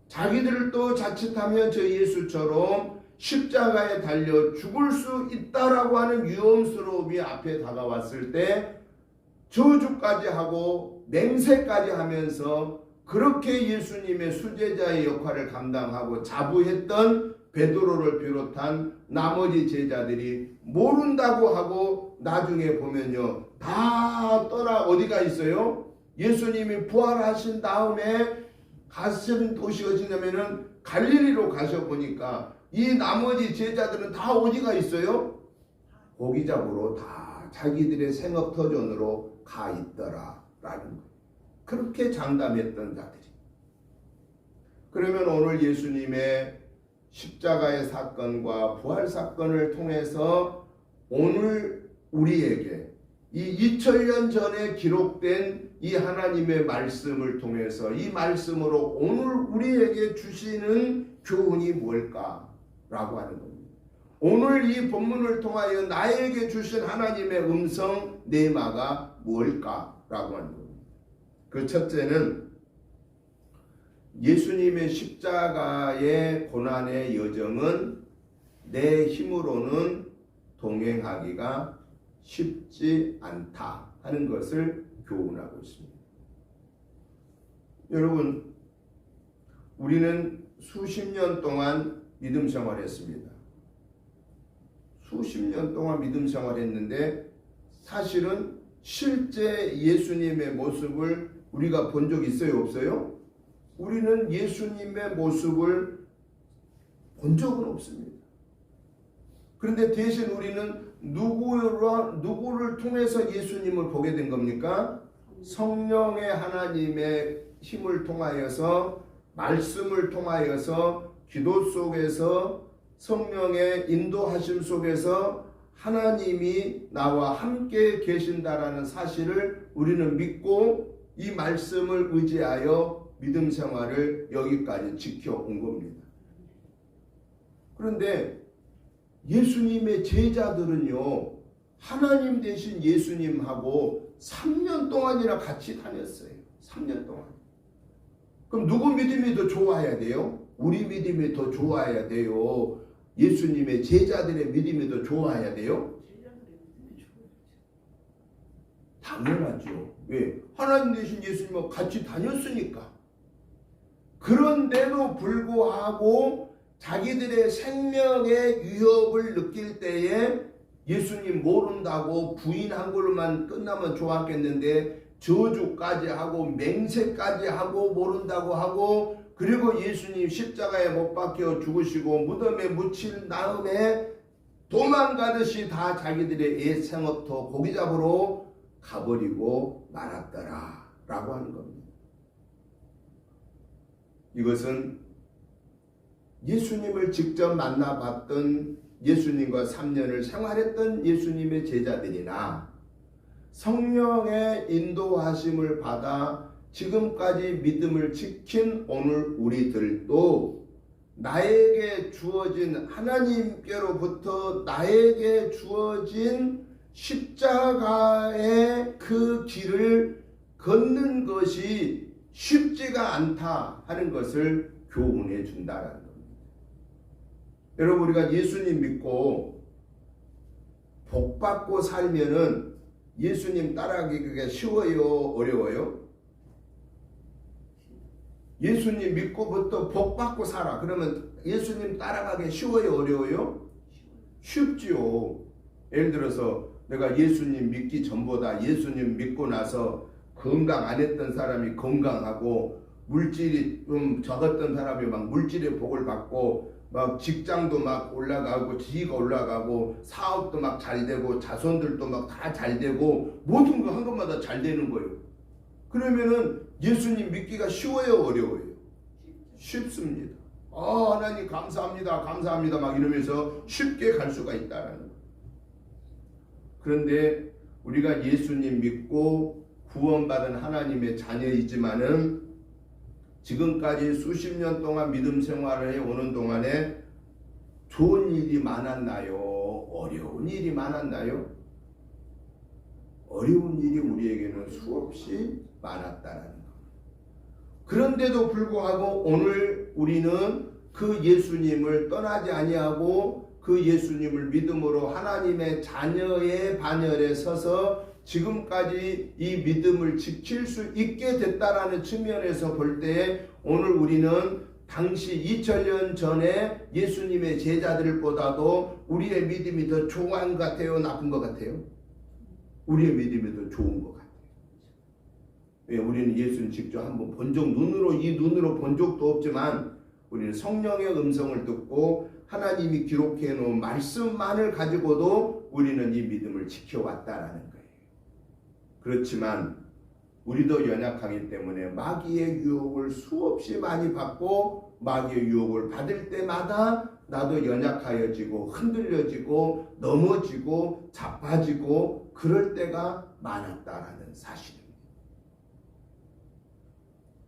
자기들을 또 자칫하면 저 예수처럼 십자가에 달려 죽을 수 있다라고 하는 위험스러움이 앞에 다가왔을 때 저주까지 하고 맹세까지 하면서 그렇게 예수님의 수제자의 역할을 감당하고 자부했던 베드로를 비롯한 나머지 제자들이 모른다고 하고 나중에 보면요, 다 떠나 어디가 있어요? 예수님이 부활하신 다음에 가신 도시 어디냐면은 갈릴리로 가셔보니까 이 나머지 제자들은 다 어디가 있어요? 고기 잡으러 다 자기들의 생업터전으로 가 있더라라는 거예요. 그렇게 장담했던 자들이. 그러면 오늘 예수님의 십자가의 사건과 부활 사건을 통해서 오늘 우리에게 이 2000년 전에 기록된 이 하나님의 말씀을 통해서 이 말씀으로 오늘 우리에게 주시는 교훈이 뭘까라고 하는 겁니다. 오늘 이 본문을 통하여 나에게 주신 하나님의 음성 네마가 뭘까라고 하는 겁니다. 그 첫째는 예수님의 십자가의 고난의 여정은 내 힘으로는 동행하기가 쉽지 않다 하는 것을 교훈하고 있습니다. 여러분, 우리는 수십 년 동안 믿음 생활했습니다. 수십 년 동안 믿음 생활했는데 사실은 실제 예수님의 모습을 우리가 본 적 있어요? 없어요? 우리는 예수님의 모습을 본 적은 없습니다. 그런데 대신 우리는 누구를 통해서 예수님을 보게 된 겁니까? 성령의 하나님의 힘을 통하여서, 말씀을 통하여서, 기도 속에서, 성령의 인도하심 속에서 하나님이 나와 함께 계신다라는 사실을 우리는 믿고 이 말씀을 의지하여 믿음 생활을 여기까지 지켜온 겁니다. 그런데 예수님의 제자들은요, 하나님 대신 예수님하고 3년 동안이나 같이 다녔어요. 3년 동안. 그럼 누구 믿음이 더 좋아야 돼요? 우리 믿음이 더 좋아야 돼요? 예수님의 제자들의 믿음이 더 좋아야 돼요? 당연하죠. 왜? 하나님 대신 예수님하고 같이 다녔으니까. 그런데도 불구하고 자기들의 생명의 위협을 느낄 때에 예수님 모른다고 부인한 걸로만 끝나면 좋았겠는데 저주까지 하고 맹세까지 하고 모른다고 하고, 그리고 예수님 십자가에 못 박혀 죽으시고 무덤에 묻힌 다음에 도망가듯이 다 자기들의 옛 생업터 고기 잡으러 가버리고 말았더라 라고 하는 겁니다. 이것은 예수님을 직접 만나봤던 예수님과 3년을 생활했던 예수님의 제자들이나 성령의 인도하심을 받아 지금까지 믿음을 지킨 오늘 우리들도 나에게 주어진 하나님께로부터 나에게 주어진 십자가의 그 길을 걷는 것이 쉽지가 않다 하는 것을 교훈해 준다라는 겁니다. 여러분, 우리가 예수님 믿고 복 받고 살면은 예수님 따라가기가 쉬워요, 어려워요? 예수님 믿고부터 복 받고 살아. 그러면 예수님 따라가기 쉬워요, 어려워요? 쉽지요. 예를 들어서 내가 예수님 믿기 전보다 예수님 믿고 나서 건강 안 했던 사람이 건강하고 물질이 좀 적었던 사람이 막 물질의 복을 받고 막 직장도 막 올라가고 지위가 올라가고 사업도 막 잘 되고 자손들도 막 다 잘 되고 모든 거 한 것마다 잘 되는 거예요. 그러면은 예수님 믿기가 쉬워요, 어려워요? 쉽습니다. 하나님 감사합니다, 감사합니다 막 이러면서 쉽게 갈 수가 있다라는 거예요. 그런데 우리가 예수님 믿고 구원받은 하나님의 자녀이지만은 지금까지 수십 년 동안 믿음 생활을 해오는 동안에 좋은 일이 많았나요? 어려운 일이 많았나요? 어려운 일이 우리에게는 수없이 많았다라는 것. 그런데도 불구하고 오늘 우리는 그 예수님을 떠나지 아니하고 그 예수님을 믿음으로 하나님의 자녀의 반열에 서서 지금까지 이 믿음을 지킬 수 있게 됐다라는 측면에서 볼 때 오늘 우리는 당시 2000년 전에 예수님의 제자들보다도 우리의 믿음이 더 좋은 것 같아요? 나쁜 것 같아요? 우리의 믿음이 더 좋은 것 같아요. 왜? 우리는 예수님 직접 한번 본 적, 이 눈으로 본 적도 없지만 우리는 성령의 음성을 듣고 하나님이 기록해 놓은 말씀만을 가지고도 우리는 이 믿음을 지켜왔다라는 거예요. 그렇지만 우리도 연약하기 때문에 마귀의 유혹을 수없이 많이 받고 마귀의 유혹을 받을 때마다 나도 연약하여지고 흔들려지고 넘어지고 자빠지고 그럴 때가 많았다라는 사실입니다.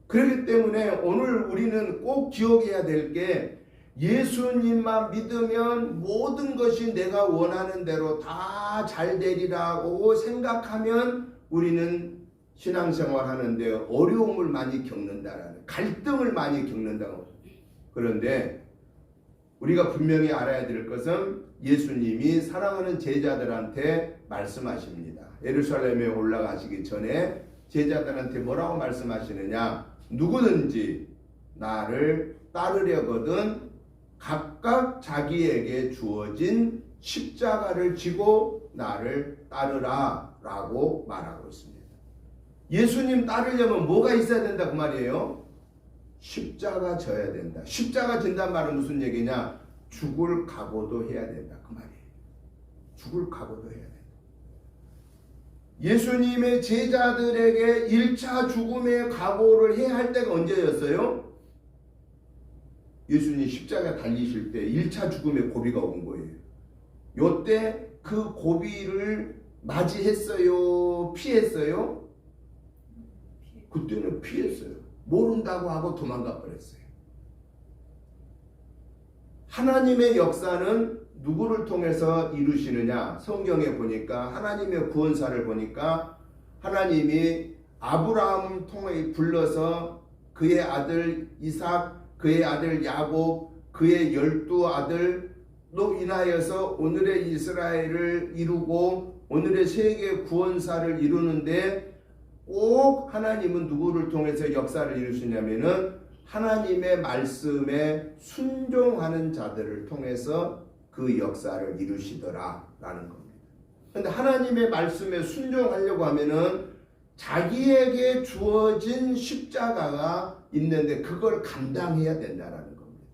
그렇기 때문에 오늘 우리는 꼭 기억해야 될 게 예수님만 믿으면 모든 것이 내가 원하는 대로 다 잘 되리라고 생각하면 우리는 신앙생활 하는데 어려움을 많이 겪는다라는, 갈등을 많이 겪는다고. 그런데 우리가 분명히 알아야 될 것은 예수님이 사랑하는 제자들한테 말씀하십니다. 예루살렘에 올라가시기 전에 제자들한테 뭐라고 말씀하시느냐? 누구든지 나를 따르려거든 각각 자기에게 주어진 십자가를 지고 나를 따르라 라고 말하고 있습니다. 예수님 따르려면 뭐가 있어야 된다 그 말이에요? 십자가 져야 된다. 십자가 진단 말은 무슨 얘기냐? 죽을 각오도 해야 된다 그 말이에요. 죽을 각오도 해야 된다. 예수님의 제자들에게 1차 죽음의 각오를 해야 할 때가 언제였어요? 예수님 십자가 달리실 때 1차 죽음의 고비가 온 거예요. 요때 그 고비를 맞이했어요? 피했어요? 그때는 피했어요. 모른다고 하고 도망가 버렸어요. 하나님의 역사는 누구를 통해서 이루시느냐? 성경에 보니까 하나님의 구원사를 보니까 하나님이 아브라함을 통해 불러서 그의 아들 이삭, 그의 아들 야곱, 그의 12아들로 인하여서 오늘의 이스라엘을 이루고 오늘의 세계 구원사를 이루는데 꼭 하나님은 누구를 통해서 역사를 이루시냐면은 하나님의 말씀에 순종하는 자들을 통해서 그 역사를 이루시더라라는 겁니다. 그런데 하나님의 말씀에 순종하려고 하면은 자기에게 주어진 십자가가 있는데 그걸 감당해야 된다라는 겁니다.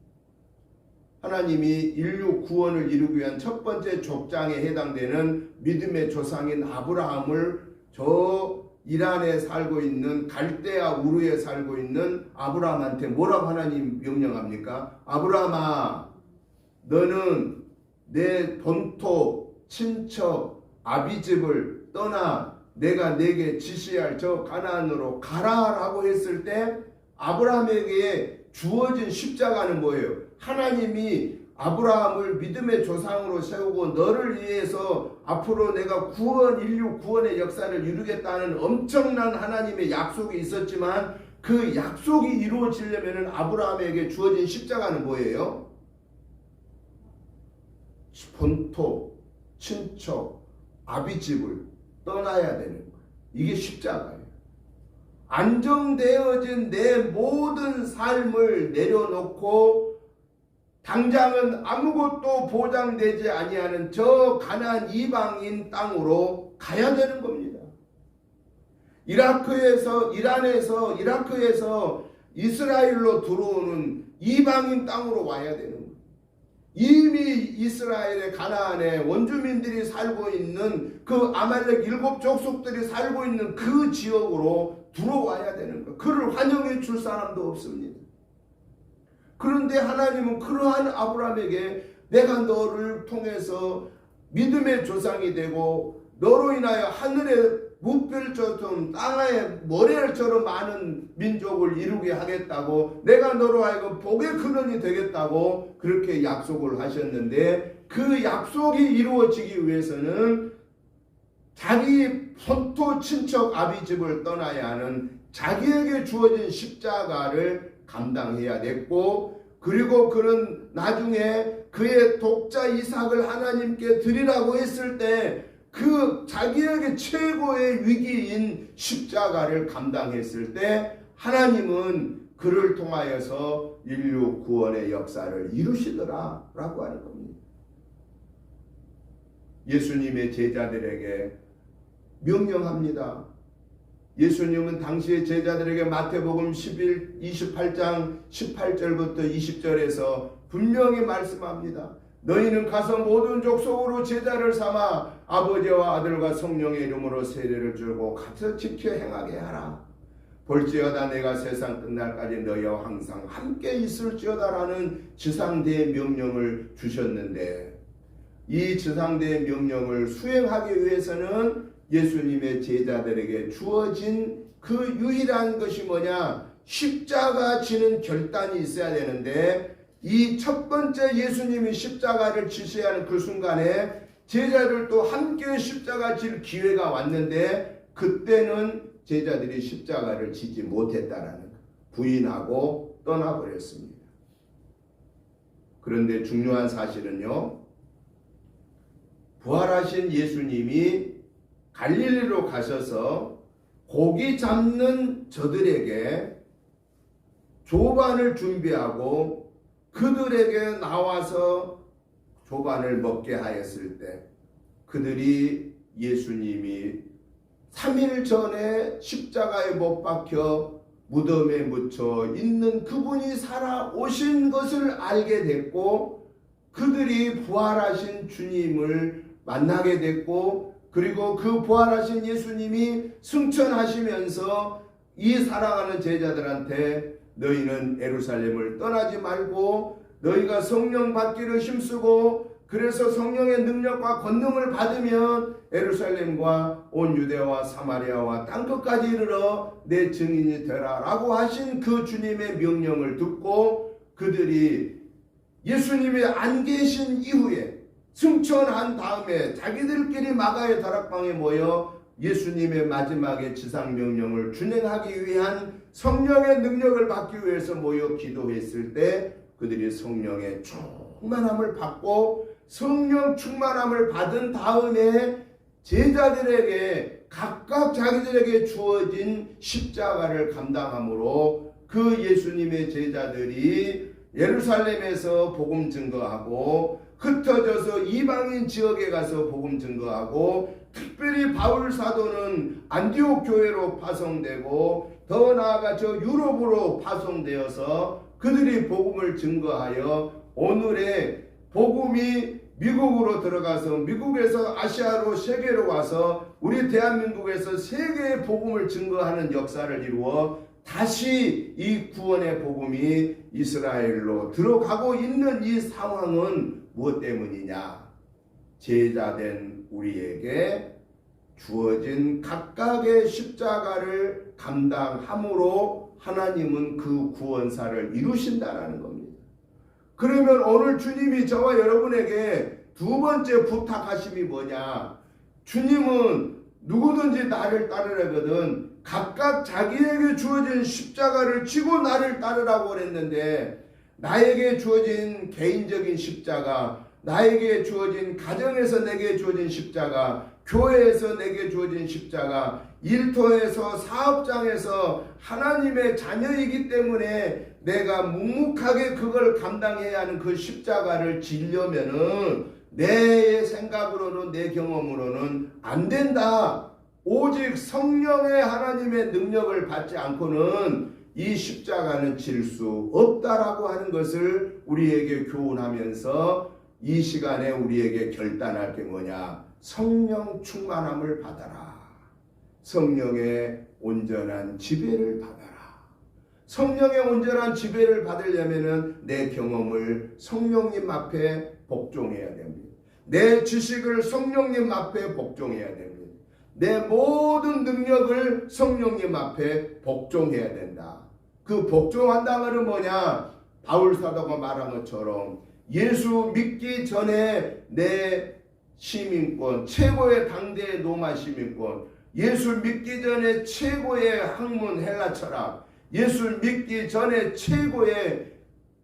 하나님이 인류 구원을 이루기 위한 첫 번째 족장에 해당되는 믿음의 조상인 아브라함을 저 이란에 살고 있는 갈대아 우르에 살고 있는 아브라함한테 뭐라고 하나님 명령합니까? 아브라함아, 너는 내 본토 친척 아비집을 떠나 내가 내게 지시할 저 가나안으로 가라라고 했을 때 아브라함에게 주어진 십자가는 뭐예요? 하나님이 아브라함을 믿음의 조상으로 세우고 너를 위해서 앞으로 내가 인류 구원의 역사를 이루겠다는 엄청난 하나님의 약속이 있었지만 그 약속이 이루어지려면 아브라함에게 주어진 십자가는 뭐예요? 본토, 친척, 아비집을 떠나야 되는 거예요. 이게 십자가예요. 안정되어진 내 모든 삶을 내려놓고 당장은 아무것도 보장되지 아니하는 저 가나안 이방인 땅으로 가야 되는 겁니다. 이란에서 이스라엘로 들어오는 이방인 땅으로 와야 되는 거예요. 이미 이스라엘의 가나안에 원주민들이 살고 있는 그 아말렉 7 족속들이 살고 있는 그 지역으로 들어와야 되는 거예요. 그를 환영해 줄 사람도 없습니다. 그런데 하나님은 그러한 아브라함에게 내가 너를 통해서 믿음의 조상이 되고 너로 인하여 하늘의 무별처럼 땅의 모래알처럼 많은 민족을 이루게 하겠다고, 내가 너로 하여금 복의 근원이 되겠다고 그렇게 약속을 하셨는데, 그 약속이 이루어지기 위해서는 자기 본토 친척 아비집을 떠나야 하는 자기에게 주어진 십자가를 감당해야 됐고, 그리고 그는 나중에 그의 독자 이삭을 하나님께 드리라고 했을 때 그 자기에게 최고의 위기인 십자가를 감당했을 때 하나님은 그를 통하여서 인류 구원의 역사를 이루시더라 라고 하는 겁니다. 예수님의 제자들에게 명령합니다. 예수님은 당시의 제자들에게 마태복음 28장 18절부터 20절에서 분명히 말씀합니다. 너희는 가서 모든 족속으로 제자를 삼아 아버지와 아들과 성령의 이름으로 세례를 주고 가서 지켜 행하게 하라. 볼지어다 내가 세상 끝날까지 너희와 항상 함께 있을지어다라는 지상대의 명령을 주셨는데, 이 지상대의 명령을 수행하기 위해서는 예수님의 제자들에게 주어진 그 유일한 것이 뭐냐? 십자가 지는 결단이 있어야 되는데, 이 첫 번째 예수님이 십자가를 지시하는 그 순간에 제자들도 함께 십자가 질 기회가 왔는데, 그때는 제자들이 십자가를 지지 못했다라는, 부인하고 떠나버렸습니다. 그런데 중요한 사실은요, 부활하신 예수님이 갈릴리로 가셔서 고기 잡는 저들에게 조반을 준비하고 그들에게 나와서 조반을 먹게 하였을 때, 그들이 예수님이 3일 전에 십자가에 못 박혀 무덤에 묻혀 있는 그분이 살아오신 것을 알게 됐고, 그들이 부활하신 주님을 만나게 됐고, 그리고 그 부활하신 예수님이 승천하시면서 이 사랑하는 제자들한테 너희는 예루살렘을 떠나지 말고 너희가 성령 받기를 힘쓰고, 그래서 성령의 능력과 권능을 받으면 예루살렘과 온 유대와 사마리아와 땅끝까지 이르러 내 증인이 되라 라고 하신 그 주님의 명령을 듣고, 그들이 예수님이 안 계신 이후에 승천한 다음에 자기들끼리 마가의 다락방에 모여 예수님의 마지막에 지상명령을 준행하기 위한 성령의 능력을 받기 위해서 모여 기도했을 때, 그들이 성령의 충만함을 받고, 성령 충만함을 받은 다음에 제자들에게 각각 자기들에게 주어진 십자가를 감당함으로 그 예수님의 제자들이 예루살렘에서 복음 증거하고, 흩어져서 이방인 지역에 가서 복음 증거하고, 특별히 바울 사도는 안디옥 교회로 파송되고 더 나아가 저 유럽으로 파송되어서 그들이 복음을 증거하여 오늘의 복음이 미국으로 들어가서 미국에서 아시아로 세계로 와서 우리 대한민국에서 세계의 복음을 증거하는 역사를 이루어 다시 이 구원의 복음이 이스라엘로 들어가고 있는 이 상황은 무엇 때문이냐? 제자된 우리에게 주어진 각각의 십자가를 감당함으로 하나님은 그 구원사를 이루신다라는 겁니다. 그러면 오늘 주님이 저와 여러분에게 두 번째 부탁하심이 뭐냐? 주님은 누구든지 나를 따르려거든 각각 자기에게 주어진 십자가를 지고 나를 따르라고 그랬는데, 나에게 주어진 개인적인 십자가, 나에게 주어진 가정에서 내게 주어진 십자가, 교회에서 내게 주어진 십자가, 일터에서 사업장에서 하나님의 자녀이기 때문에 내가 묵묵하게 그걸 감당해야 하는 그 십자가를 지려면은 내 생각으로는, 내 경험으로는 안 된다. 오직 성령의 하나님의 능력을 받지 않고는 이 십자가는 질 수 없다라고 하는 것을 우리에게 교훈하면서 이 시간에 우리에게 결단할 게 뭐냐? 성령 충만함을 받아라. 성령의 온전한 지배를 받아라. 성령의 온전한 지배를 받으려면은 내 경험을 성령님 앞에 복종해야 됩니다. 내 지식을 성령님 앞에 복종해야 됩니다. 내 모든 능력을 성령님 앞에 복종해야 된다. 그 복종한다는 것은 뭐냐? 바울 사도가 말한 것처럼 예수 믿기 전에 내 시민권, 최고의 당대의 로마 시민권, 예수 믿기 전에 최고의 학문 헬라 철학, 예수 믿기 전에 최고의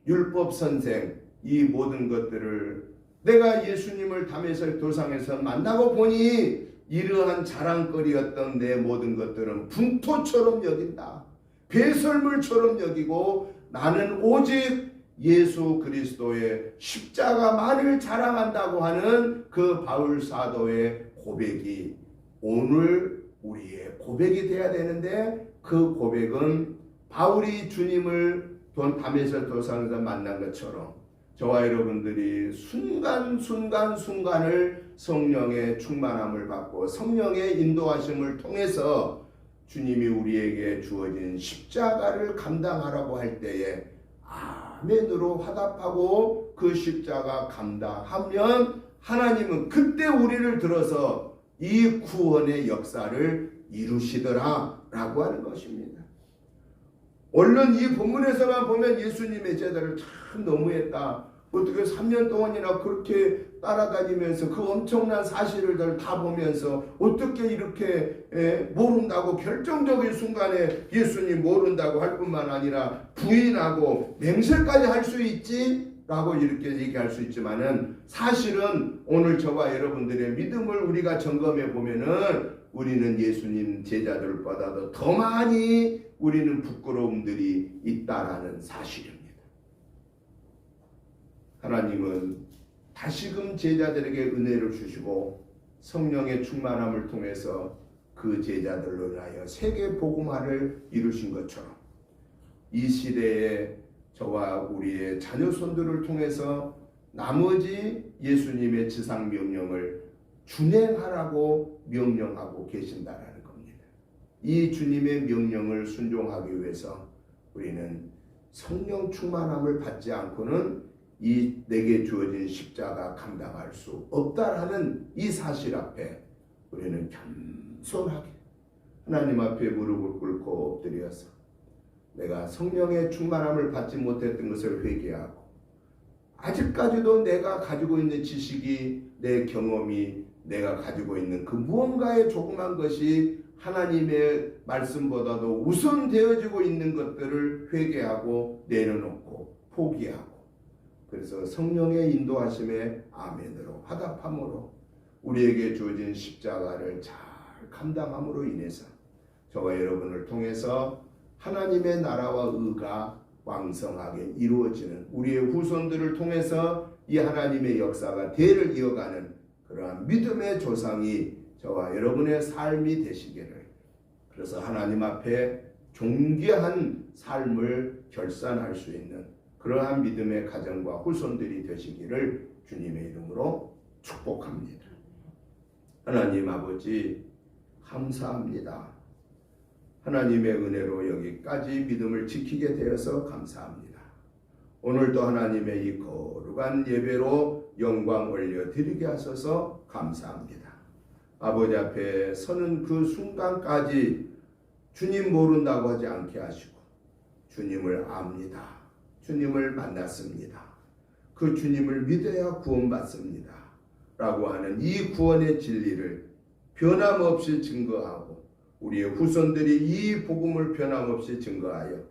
율법 선생, 이 모든 것들을 내가 예수님을 담에서 도상에서 만나고 보니 이러한 자랑거리였던 내 모든 것들은 분토처럼 여긴다. 배설물처럼 여기고 나는 오직 예수 그리스도의 십자가만을 자랑한다고 하는 그 바울 사도의 고백이 오늘 우리의 고백이 돼야 되는데, 그 고백은 바울이 주님을 담에서 도상에서 만난 것처럼 저와 여러분들이 순간순간을 성령의 충만함을 받고 성령의 인도하심을 통해서 주님이 우리에게 주어진 십자가를 감당하라고 할 때에 아멘으로 화답하고 그 십자가 감당하면 하나님은 그때 우리를 들어서 이 구원의 역사를 이루시더라라고 하는 것입니다. 얼른 이 본문에서만 보면 예수님의 제자를 참 너무했다. 어떻게 3년 동안이나 그렇게 따라다니면서 그 엄청난 사실을 다 보면서 어떻게 이렇게 모른다고, 결정적인 순간에 예수님 모른다고 할 뿐만 아니라 부인하고 맹세까지 할 수 있지? 라고 이렇게 얘기할 수 있지만은, 사실은 오늘 저와 여러분들의 믿음을 우리가 점검해 보면은 우리는 예수님 제자들보다도 더 많이 우리는 부끄러움들이 있다라는 사실입니다. 하나님은 다시금 제자들에게 은혜를 주시고 성령의 충만함을 통해서 그 제자들로 인하여 세계 복음화를 이루신 것처럼 이 시대에 저와 우리의 자녀손들을 통해서 나머지 예수님의 지상 명령을 준행하라고 명령하고 계신다라는 겁니다. 이 주님의 명령을 순종하기 위해서 우리는 성령 충만함을 받지 않고는 이 내게 주어진 십자가 감당할 수 없다라는 이 사실 앞에 우리는 겸손하게 하나님 앞에 무릎을 꿇고 엎드려서 내가 성령의 충만함을 받지 못했던 것을 회개하고, 아직까지도 내가 가지고 있는 지식이, 내 경험이, 내가 가지고 있는 그 무언가의 조그만 것이 하나님의 말씀보다도 우선되어지고 있는 것들을 회개하고 내려놓고 포기하고, 그래서 성령의 인도하심에 아멘으로 화답함으로 우리에게 주어진 십자가를 잘 감당함으로 인해서 저와 여러분을 통해서 하나님의 나라와 의가 왕성하게 이루어지는, 우리의 후손들을 통해서 이 하나님의 역사가 대를 이어가는 그러한 믿음의 조상이 저와 여러분의 삶이 되시기를, 그래서 하나님 앞에 존귀한 삶을 결산할 수 있는 그러한 믿음의 가정과 후손들이 되시기를 주님의 이름으로 축복합니다. 하나님 아버지 감사합니다. 하나님의 은혜로 여기까지 믿음을 지키게 되어서 감사합니다. 오늘도 하나님의 이 거룩한 예배로 영광 올려드리게 하셔서 감사합니다. 아버지 앞에 서는 그 순간까지 주님 모른다고 하지 않게 하시고 주님을 압니다. 주님을 만났습니다. 그 주님을 믿어야 구원받습니다. 라고 하는 이 구원의 진리를 변함없이 증거하고 우리의 후손들이 이 복음을 변함없이 증거하여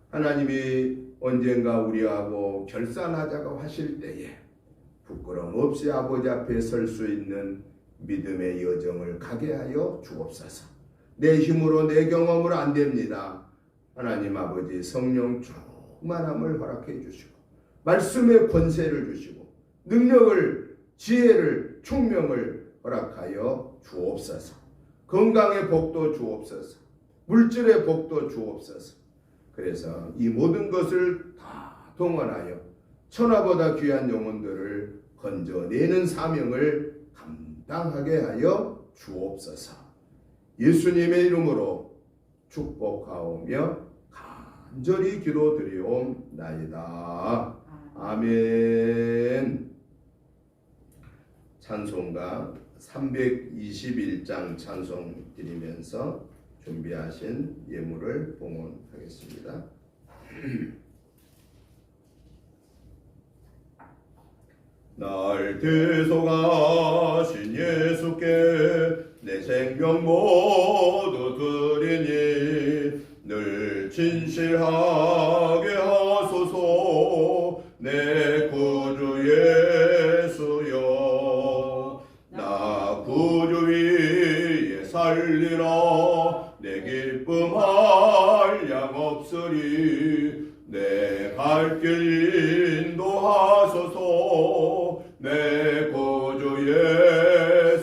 하나님이 언젠가 우리하고 결산하자고 하실 때에 부끄럼 없이 아버지 앞에 설 수 있는 믿음의 여정을 가게 하여 주옵소서. 내 힘으로 내 경험으로 안 됩니다. 하나님 아버지 성령 충만함을 허락해 주시고 말씀의 권세를 주시고 능력을 지혜를 총명을 허락하여 주옵소서. 건강의 복도 주옵소서. 물질의 복도 주옵소서. 그래서 이 모든 것을 다 동원하여 천하보다 귀한 영혼들을 건져내는 사명을 감당하게 하여 주옵소서. 예수님의 이름으로 축복하오며 간절히 기도드리옵나이다. 아멘. 찬송가 321장 찬송 드리면서 준비하신 예물을 봉헌하겠습니다. 날 대속하신 예수께 내 생명 모두 드리니 늘 진실하게 하소서. 내 구주 예수여 나 구주 위에 살리라. 내 기쁨 한량 없으리. 내 갈 길 인도하소서. 내 구주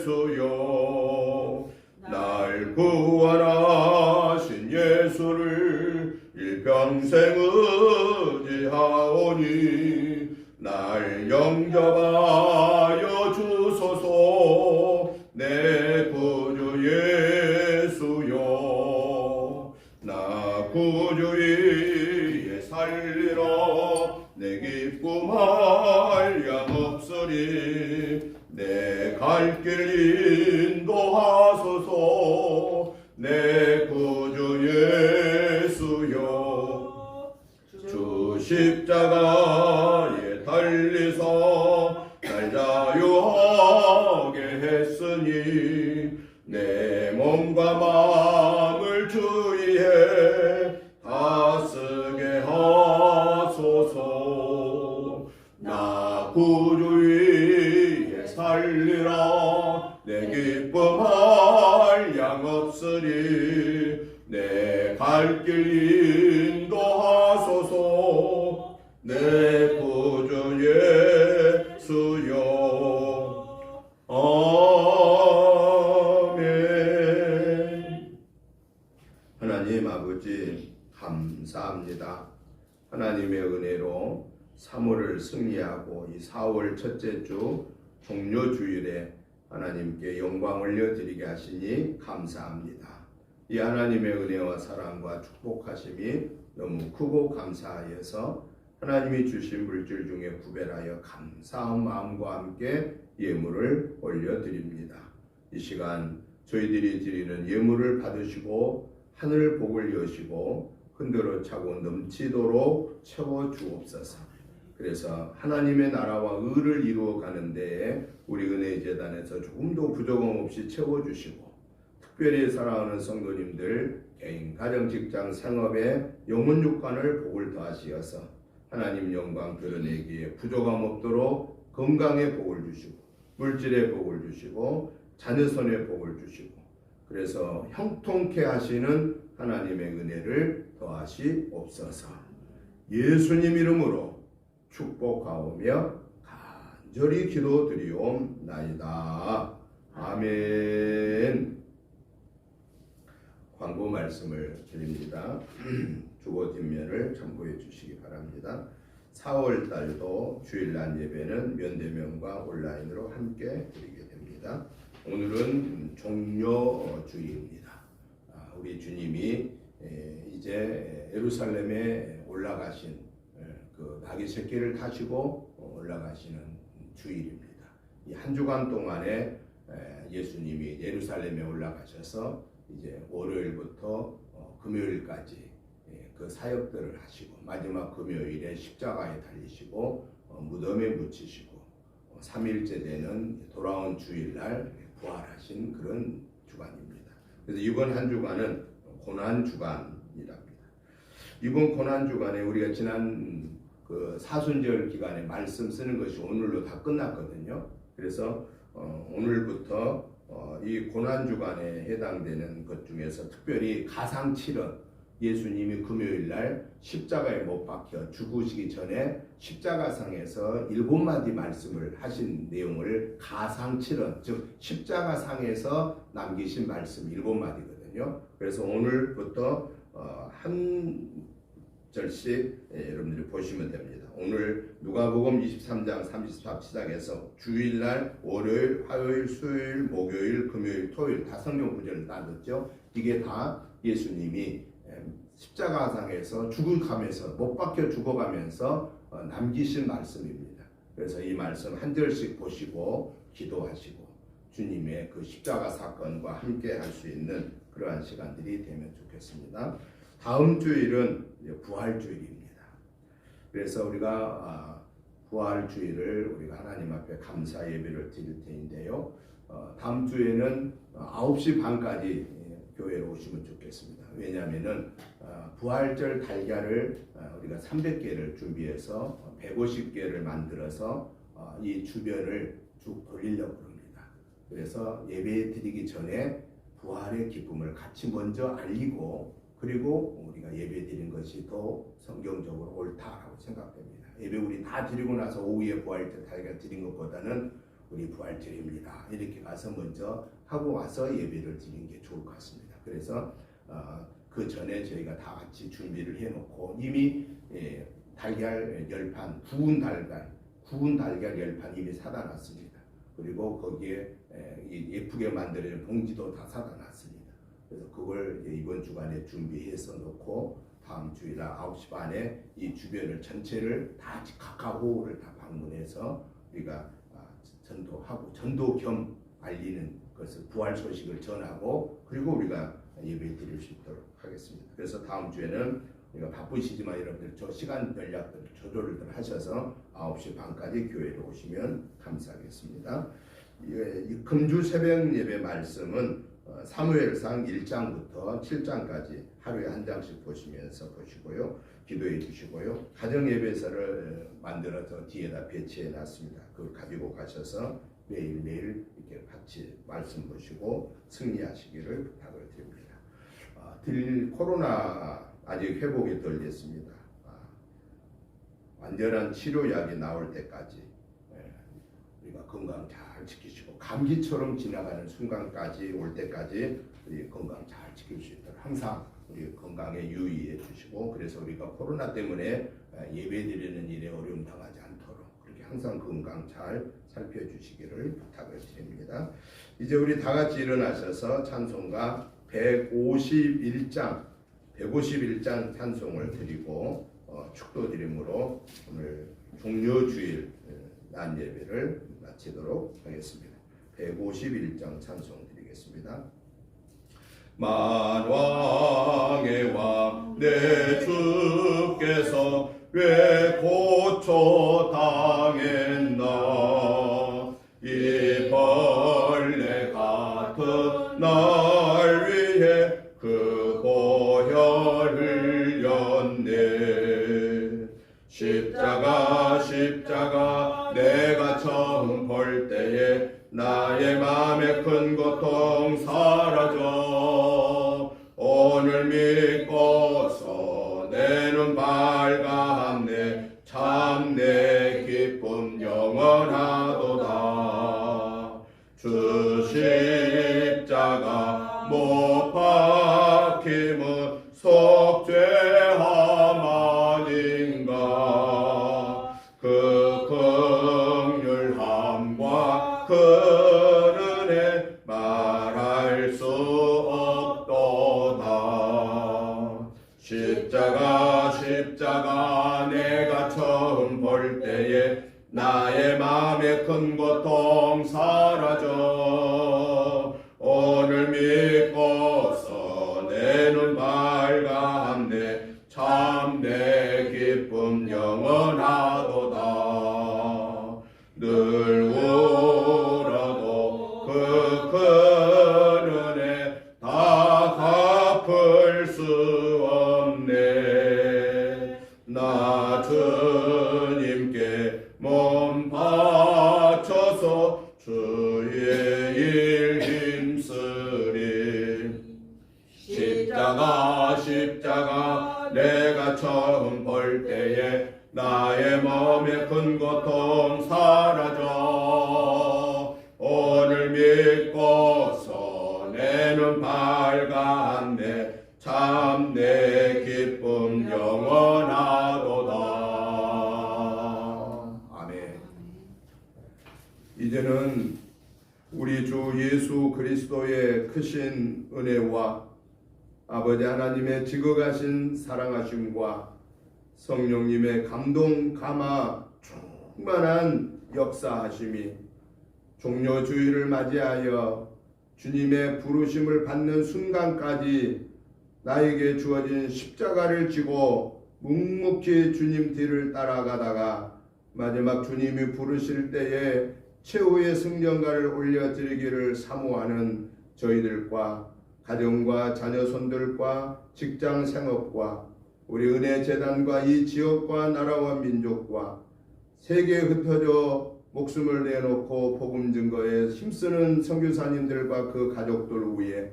예수여 날 구원하신 예수를 일평생 의지하오니 날 영접하여 주소서. 내 구주 예수여 나 구주 위에 살리라. 내 기쁨 한량 없으리. 내 갈 길 인도하소서. 내 구주 예수여 주 십자가에 달리사 날 자유하게 했으니 내 몸과 마음을 주의해 다쓰게 하소서. 나 구주 위에 살리라. 내 기쁨 한량 없으리. 내 갈 길 인도하소서. 내 구주 예수여 아멘. 하나님 아버지 감사합니다. 하나님의 은혜로 3월을 승리하고 이 4월 첫째 주 종료주일에 하나님께 영광 올려드리게 하시니 감사합니다. 이 하나님의 은혜와 사랑과 축복하심이 너무 크고 감사하여서 하나님이 주신 물질 중에 구별하여 감사한 마음과 함께 예물을 올려드립니다. 이 시간 저희들이 드리는 예물을 받으시고 하늘 복을 여시고 흔들어 차고 넘치도록 채워주옵소서. 그래서 하나님의 나라와 의를 이루어 가는 데에 우리 은혜재단에서 조금도 부족함 없이 채워주시고 특별히 사랑하는 성도님들 개인, 가정, 직장, 생업에 영혼 육관을 복을 더하시어서 하나님 영광 드러내기에 부족함 없도록 건강의 복을 주시고 물질의 복을 주시고 자녀손의 복을 주시고 그래서 형통케 하시는 하나님의 은혜를 더하시옵소서. 예수님 이름으로 축복하오며 간절히 기도드리옵나이다. 아멘. 광고 말씀을 드립니다. 주보 뒷면을 참고해 주시기 바랍니다. 4월 달도 주일날 예배는 면대면과 온라인으로 함께 드리게 됩니다. 오늘은 종료주일입니다. 우리 주님이 이제 예루살렘에 올라가신 그 나귀 새끼를 타시고 올라가시는 주일입니다. 이 한 주간 동안에 예수님이 예루살렘에 올라가셔서 이제 월요일부터 금요일까지 그 사역들을 하시고 마지막 금요일에 십자가에 달리시고 무덤에 묻히시고 3일째 되는 돌아온 주일날 부활하신 그런 주간입니다. 그래서 이번 한 주간은 고난 주간이랍니다. 이번 고난 주간에 우리가 지난 그 사순절 기간에 말씀 쓰는 것이 오늘로 다 끝났거든요. 그래서 오늘부터 이 고난 주간에 해당되는 것 중에서 특별히 가상칠언, 예수님이 금요일날 십자가에 못 박혀 죽으시기 전에 십자가상에서 7마디 말씀을 하신 내용을 가상칠언, 즉 십자가상에서 남기신 말씀 7마디거든요. 그래서 오늘부터 한 절씩 여러분들이 보시면 됩니다. 오늘 누가복음 23장 34 시작해서 주일날 월요일, 화요일, 수요일, 목요일, 금요일, 토요일 다 성경 구절을 다 듣죠. 이게 다 예수님이 십자가상에서 죽어가면서 못 박혀 죽어가면서 남기신 말씀입니다. 그래서 이 말씀 한 절씩 보시고 기도하시고 주님의 그 십자가 사건과 함께 할 수 있는 그러한 시간들이 되면 좋겠습니다. 다음 주일은 부활주일입니다. 그래서 우리가 부활주일을 우리가 하나님 앞에 감사 예배를 드릴 텐데요. 다음 주에는 9시 반까지 교회로 오시면 좋겠습니다. 왜냐하면은 부활절 달걀을 우리가 300개를 준비해서 150개를 만들어서 이 주변을 쭉 돌리려고 합니다. 그래서 예배 드리기 전에 부활의 기쁨을 같이 먼저 알리고 그리고 우리가 예배 드린 것이 더 성경적으로 옳다라고 생각됩니다. 예배 우리 다 드리고 나서 오후에 부활절 달걀 드린 것보다는 우리 부활절입니다. 이렇게 가서 먼저 하고 와서 예배를 드리는 게 좋을 것 같습니다. 그래서 그 전에 저희가 다 같이 준비를 해놓고 이미 달걀 10판, 구운 달걀 10판 이미 사다 놨습니다. 그리고 거기에 예쁘게 만들어진 봉지도 다 사다 놨습니다. 그래서 그걸 이번 주간에 준비해서 놓고 다음 주일날 9시 반에 이 주변을 전체를 다 카카오를 다 방문해서 우리가 전도하고 전도 겸 알리는 것을 부활 소식을 전하고 그리고 우리가 예배 드릴 수 있도록 하겠습니다. 그래서 다음 주에는 우리가 바쁘시지만 여러분들 저 시간 전략들 조절을 하셔서 9시 반까지 교회로 오시면 감사하겠습니다. 금주 새벽 예배 말씀은 사무엘상 1장부터 7장까지 하루에 한 장씩 보시면서 보시고요. 기도해 주시고요. 가정 예배서를 만들어서 뒤에다 배치해 놨습니다. 그걸 가지고 가셔서 매일매일 이렇게 같이 말씀 보시고 승리하시기를 부탁을 드립니다. 코로나 아직 회복이 덜 됐습니다. 완전한 치료약이 나올 때까지 우리가 건강 잘 지키시고 감기처럼 지나가는 순간까지 올 때까지 우리 건강 잘 지킬 수 있도록 항상 우리 건강에 유의해 주시고 그래서 우리가 코로나 때문에 예배드리는 일에 어려움 당하지 않도록 그렇게 항상 건강 잘 살펴주시기를 부탁을 드립니다. 이제 우리 다 같이 일어나셔서 찬송가 151장 찬송을 드리고 축도드림으로 오늘 종료주일 난 예배를 마치도록 하겠습니다. 151장 찬송 드리겠습니다. 만왕의 왕 내 주께서 왜 고초 당했나 이 벌레 같은 날 위해 그 보혈 흘렸네. 십자가 내가 처음 볼 때에 나의 맘에 큰 고통 사라져 오늘 믿고서 내 눈 밝았네. 참 내 기쁨 영원하도다. 주 십자가 못 박힘은 속죄함 아닌가. 십자가 십자가 내가 처음 볼 때에 나의 마음의 큰 고통 사라져 오늘 믿고서 내 눈 밝았네 참 내 기쁨 영원하도다 늘 울어도 그 은혜 다 갚을 수 없네 나 주님께 몸 바쳐서 주의 일 힘쓰리 십자가 십자가 내가 처음 볼 때에 나의 몸의 큰 고통 사라져 오늘 믿고서 내 눈 밝았네 참 내 기쁨 영원하도다. 아멘. 이제는 우리 주 예수 그리스도의 크신 은혜와 아버지 하나님의 지극하신 사랑하심과 성령님의 감동 감화 충만한 역사하심이 종료주의를 맞이하여 주님의 부르심을 받는 순간까지 나에게 주어진 십자가를 지고 묵묵히 주님 뒤를 따라가다가 마지막 주님이 부르실 때에 최후의 승전가를 올려드리기를 사모하는 저희들과 가정과 자녀손들과 직장 생업과 우리 은혜재단과 이 지역과 나라와 민족과 세계에 흩어져 목숨을 내놓고 복음 증거에 힘쓰는 선교사님들과 그 가족들 위해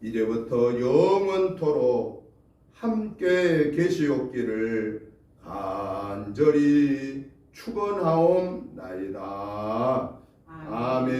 이제부터 영원토록 함께 계시옵기를 간절히 축원하옵나이다. 아멘.